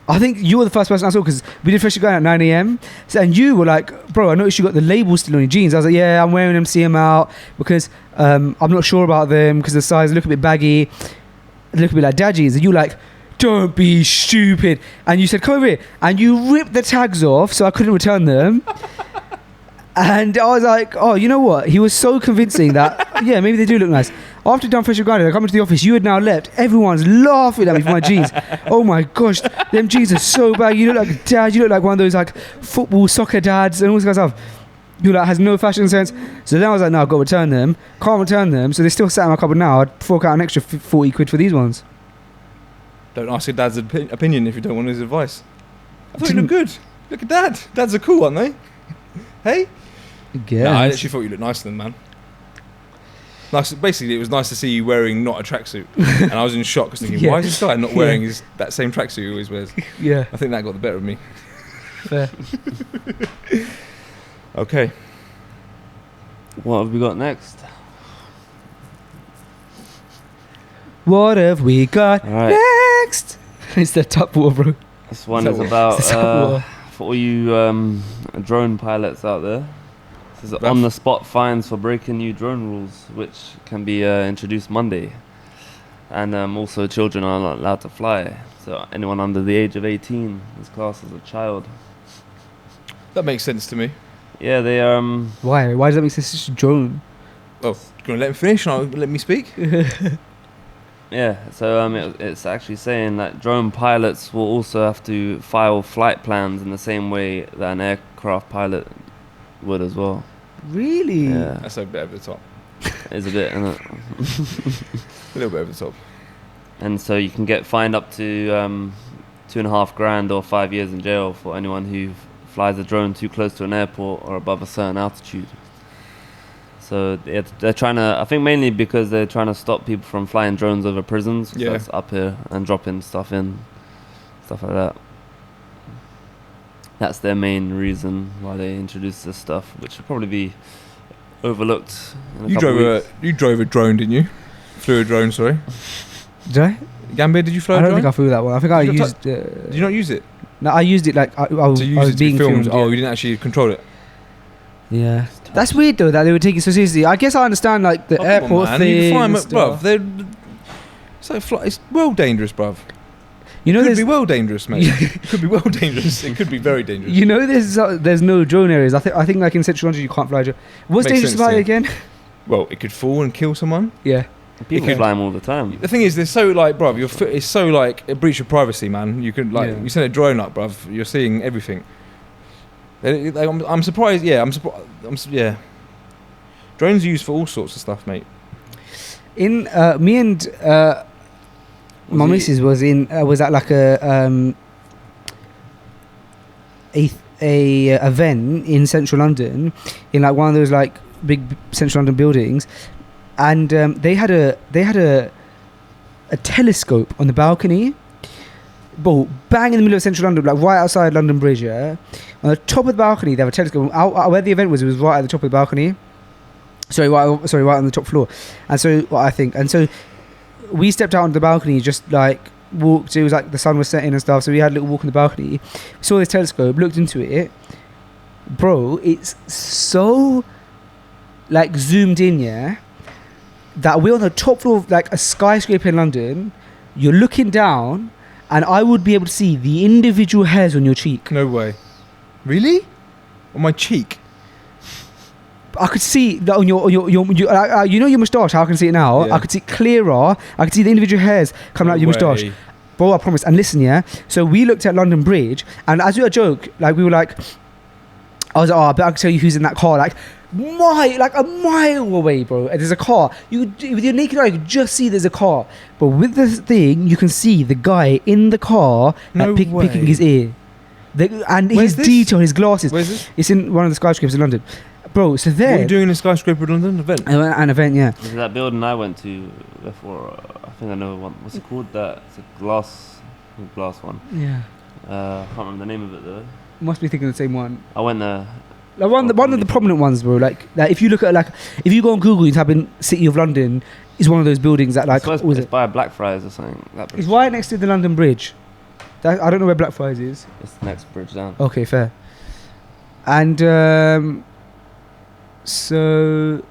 I think you were the first person I saw because we did freshly going at 9 a.m. So, and you were like, bro, I noticed you got the label still on your jeans. I was like, yeah, I'm wearing them, see them out because I'm not sure about them because the size look a bit baggy, look a bit like dad jeans. And you were like, don't be stupid. And you said, come over here. And you ripped the tags off so I couldn't return them. And I was like, oh, you know what? He was so convincing that, yeah, maybe they do look nice. After done freshly grinded, I come into the office. You had now left. Everyone's laughing at me for my jeans. Oh my gosh, them jeans are so bad. You look like a dad. You look like one of those like football, soccer dads and all this kind of stuff. You like has no fashion sense. So then I was like, no, I've got to return them. Can't return them. So they're still sat in my cupboard now. I'd fork out an extra 40 quid for these ones. Don't ask your dad's opinion if you don't want his advice. I thought you looked good. Look at dad. Dads are cool, aren't they? Hey? Yeah. No, I actually thought you looked nicer than man. Nice. Basically, it was nice to see you wearing not a tracksuit, and I was in shock, because thinking, Yeah. why is this guy not wearing that same tracksuit he always wears? Yeah. I think that got the better of me. Fair. Okay. What have we got next? What have we got Alright. next? It's the top water, bro. This one Is is that about Is that what? for all you drone pilots out there. This is Rough. on the spot fines for breaking new drone rules, which can be introduced Monday. And also, children are not allowed to fly. So anyone under the age of 18 is classed as a child. That makes sense to me. Yeah, they Why? Why does that make sense? It's just a drone. Oh, you gonna let him finish? And let me speak. Yeah, so it's actually saying that drone pilots will also have to file flight plans in the same way that an aircraft pilot would as well. Really? Yeah, That's a bit over the top. it's a bit, isn't it? A little bit over the top. and so you can get fined up to $2.5 grand or 5 years in jail for anyone who flies a drone too close to an airport or above a certain altitude. So they're trying to, I think mainly because they're trying to stop people from flying drones over prisons, 'cause that's up here, and dropping stuff like that. That's their main reason why they introduced this stuff, which will probably be overlooked in a couple of weeks. You drove a drone, didn't you? Flew a drone, sorry. Did I? Gambia, did you fly a I drone? don't think I flew that one. I think I Did you used... Did you not use it? No, I used it like I was being filmed. Oh, you didn't actually control it? Yeah. That's weird though that they would take it so seriously. I guess I understand like the airport thing. Bruv, it's well dangerous, bruv. You know, it could be well dangerous, mate. It could be well dangerous. It could be very dangerous. You know, there's no drone areas. I think like in Central London you can't fly a drone. What's Makes dangerous sense, about it yeah. again? Well, it could fall and kill someone. Yeah. People fly them all the time. The thing is, they're so like, bruv, it's so like a breach of privacy, man. You could you send a drone up, bruv. You're seeing everything. I'm surprised. Yeah, yeah. Drones are used for all sorts of stuff, mate. In me and my missus was at like a event in Central London, in like one of those like big Central London buildings, and they had a telescope on the balcony. Bro, bang in the middle of Central London, like right outside London Bridge. Yeah, on the top of the balcony they have a telescope. Out where the event was, it was right at the top of the balcony. Right on the top floor. And so we stepped out on the balcony, just like walked. It was like the sun was setting and stuff, so we had a little walk on the balcony. We saw this telescope, looked into it. Bro, it's so like zoomed in, yeah, that we're on the top floor of like a skyscraper in London. You're looking down, and I would be able to see the individual hairs on your cheek. No way. Really? On my cheek? I could see that on your you know your moustache, how I can see it now. Yeah. I could see it clearer. I could see the individual hairs coming out of your moustache. Bro, I promise. And listen, yeah. So we looked at London Bridge, and as we were a joke, like we were like, I was like, oh, I bet I can tell you who's in that car. Like a mile away, bro. And there's a car. With your naked eye, you can just see there's a car. But with this thing, you can see the guy in the car picking his ear. His detail, his glasses. Where's this? It's in one of the skyscrapers in London. Bro, so there... What are you doing in a skyscraper in London? An event, yeah. This is that building I went to before. I think I know one. What's it called? It's a glass one. Yeah. I can't remember the name of it though. Must be thinking of the same one. I went there. Like one of the prominent ones, bro. Like if you look at if you go on Google, you type in City of London, is one of those buildings that like... It's by Blackfriars or something. It's right next to the London Bridge. I don't know where Blackfriars is. It's the next bridge down. Okay, fair. And... So,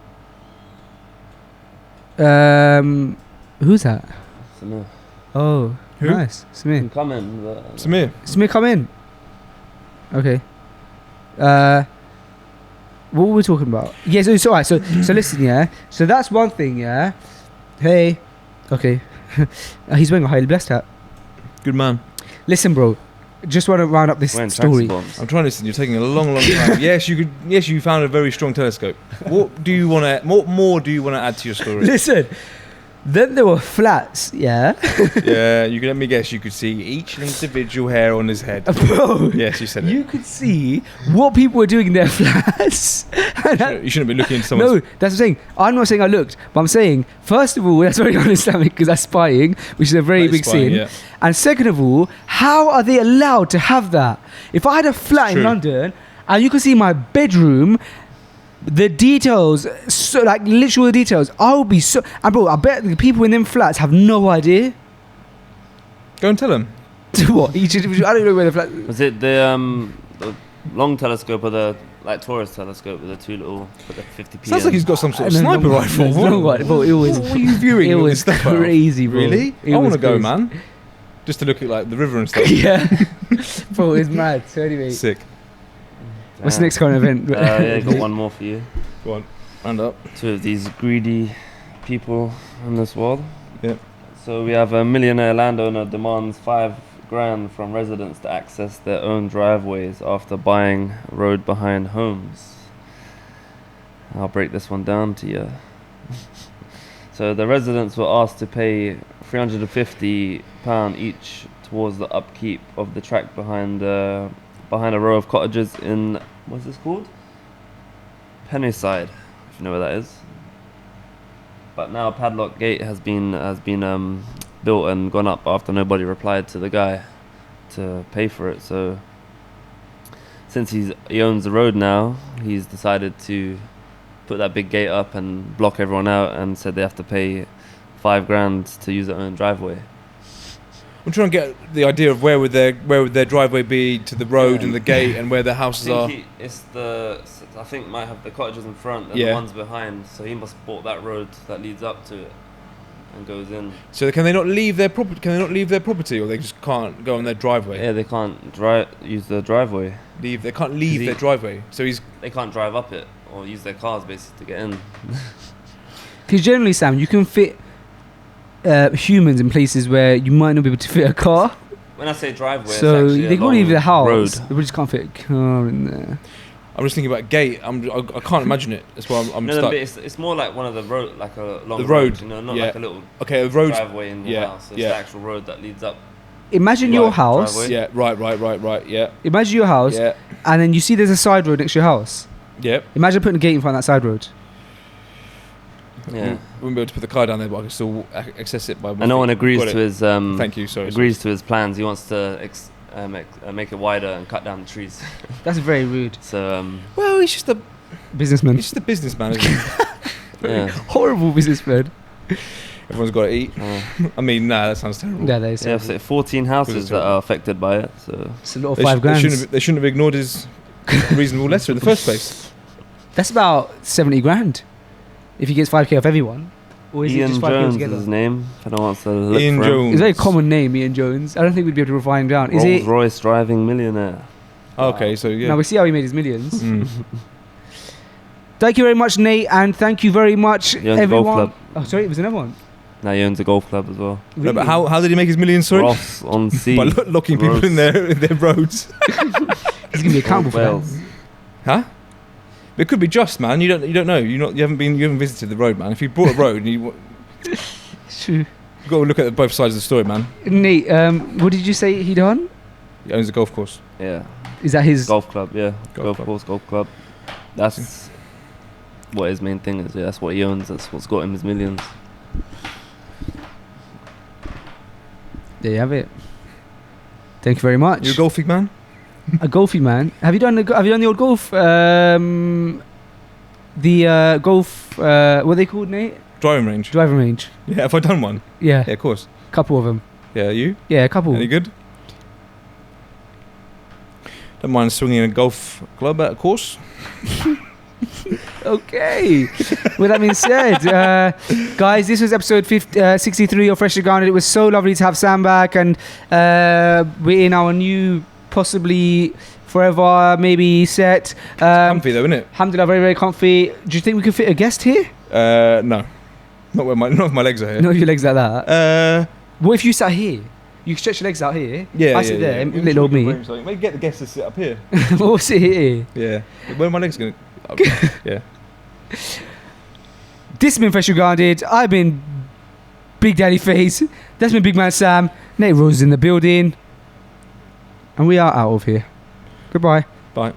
who's that? Samir. Oh, who? Nice. Samir. Come in. Samir, come in. Okay. What were we talking about? Yeah, so alright, so listen, yeah. So that's one thing, yeah. Hey. Okay. He's wearing a highly blessed hat. Good man. Listen, bro. Just want to round up this story. I'm trying to listen. You're taking a long time. Yes, you found a very strong telescope. What do you want to? What more do you want to add to your story? Listen. Then there were flats, yeah. Yeah, you can let me guess. You could see each individual hair on his head. Bro, yes, you said it. You could see what people were doing in their flats. You shouldn't be looking at someone. No, that's what I'm saying. I'm not saying I looked, but I'm saying, first of all, that's very un-Islamic because that's spying, which is a very big sin. Yeah. And second of all, how are they allowed to have that? If I had a flat in London and you could see my bedroom, the details, so like literal the details, I would be so... And bro, I bet the people in them flats have no idea. Go and tell them. What? I don't know where the flat... Was it the long telescope or the like Taurus telescope with the two little, with the 50p? Sounds like he's got some sort of sniper rifle. What are you viewing? It was crazy, bro. Really? I want to go, man. Just to look at like the river and stuff. Yeah. Bro, it's mad. So anyway. Sick. What's the next current event? Yeah, got one more for you. Go on, round up. Two of these greedy people in this world. Yeah. So we have a millionaire landowner demands $5,000 from residents to access their own driveways after buying road behind homes. I'll break this one down to you. So the residents were asked to pay £350 each towards the upkeep of the track behind a row of cottages in, what's this called? Pennyside, if you know where that is. But now Padlock Gate has been built and gone up after nobody replied to the guy to pay for it. So since he owns the road now, he's decided to put that big gate up and block everyone out, and said they have to pay $5,000 to use their own driveway. I'm trying to get the idea of where would their driveway be to the road and the gate, and where their houses are. I think might have the cottages in front and the ones behind, so he must have bought that road that leads up to it and goes in. So can they not leave their property? Can they not leave their property, or they just can't go on their driveway? Yeah, they can't use the driveway. They can't leave their driveway. So they can't drive up it or use their cars basically to get in. Because generally, Sam, you can fit humans in places where you might not be able to fit a car. When I say driveway, so it's they can't leave the house. Road. They just can't fit a car in there. I'm just thinking about gate. I can't imagine it. That's why I'm no, stuck. It's more like one of the road, like a long road, you know, not like a little a road driveway in your house. It's the actual road that leads up. Imagine your house. Driveway. Yeah, right. Yeah. Imagine your house, and then you see there's a side road next to your house. Yeah. Imagine putting a gate in front of that side road. Yeah. We wouldn't be able to put the car down there, but I can still access it by. And no one agrees to his. Thank you. Sorry. Agrees to his plans. He wants to make it wider and cut down the trees. That's very rude. So. Well, he's just a businessman. He's just a businessman, isn't he? Yeah. Horrible businessman. Everyone's got to eat. I mean, that sounds terrible. Yeah, that is. Yeah, so 14 houses that are affected by it. So it's a lot of $5,000. They shouldn't have ignored his reasonable letter in the first place. That's about 70 grand. If he gets 5k off everyone. Or is Ian it just 5k Jones together? is his name. If anyone wants to look Ian for Jones. him. It's a very common name, Ian Jones. I don't think we'd be able to find him down. Is it? Rolls-Royce driving millionaire. Okay, so yeah. Now we see how he made his millions. Thank you very much, Nate, and thank you very much, He owns a everyone. golf club. Oh, sorry, it was another one. Now he owns a golf club as well. No, but how did he make his millions? Sorry, Ross on sea. by locking people in their roads. He's gonna be accountable for Wales. that. Huh? It could be just, man. You don't know. You haven't visited the road, man. If you bought a road, you've True. got to look at both sides of the story, man. Nate, what did you say he done? He owns a golf course. Yeah. Is that his Golf club, yeah. Golf club. Course, golf club. That's what his main thing is. Yeah, that's what he owns. That's what's got him his millions. There you have it. Thank you very much. You a golfing man? A golfy man. Have you done the old golf? The golf. What are they called, Nate? Driving range. Driving range. Yeah, have I done one? Yeah. Yeah, of course. Couple of them. Yeah, you? Yeah, a couple. Any good? Don't mind swinging a golf club at a course. Okay. With that being said, guys, this was episode 63 of Freshly Grounded. It was so lovely to have Sam back, and we're in our new, possibly forever, maybe set. Comfy though, isn't it? Alhamdulillah, very, very comfy. Do you think we could fit a guest here? No. Not if my legs are here. Not your legs like that. What if you sat here? You stretch your legs out here. Yeah, I sit there, little old me. Maybe get the guests to sit up here. We'll sit here. Yeah. Where are my legs going? Yeah. This has been Freshly Grounded. I've been Big Daddy Face. That's been Big Man Sam. Nate Rose is in the building. And we are out of here. Goodbye. Bye.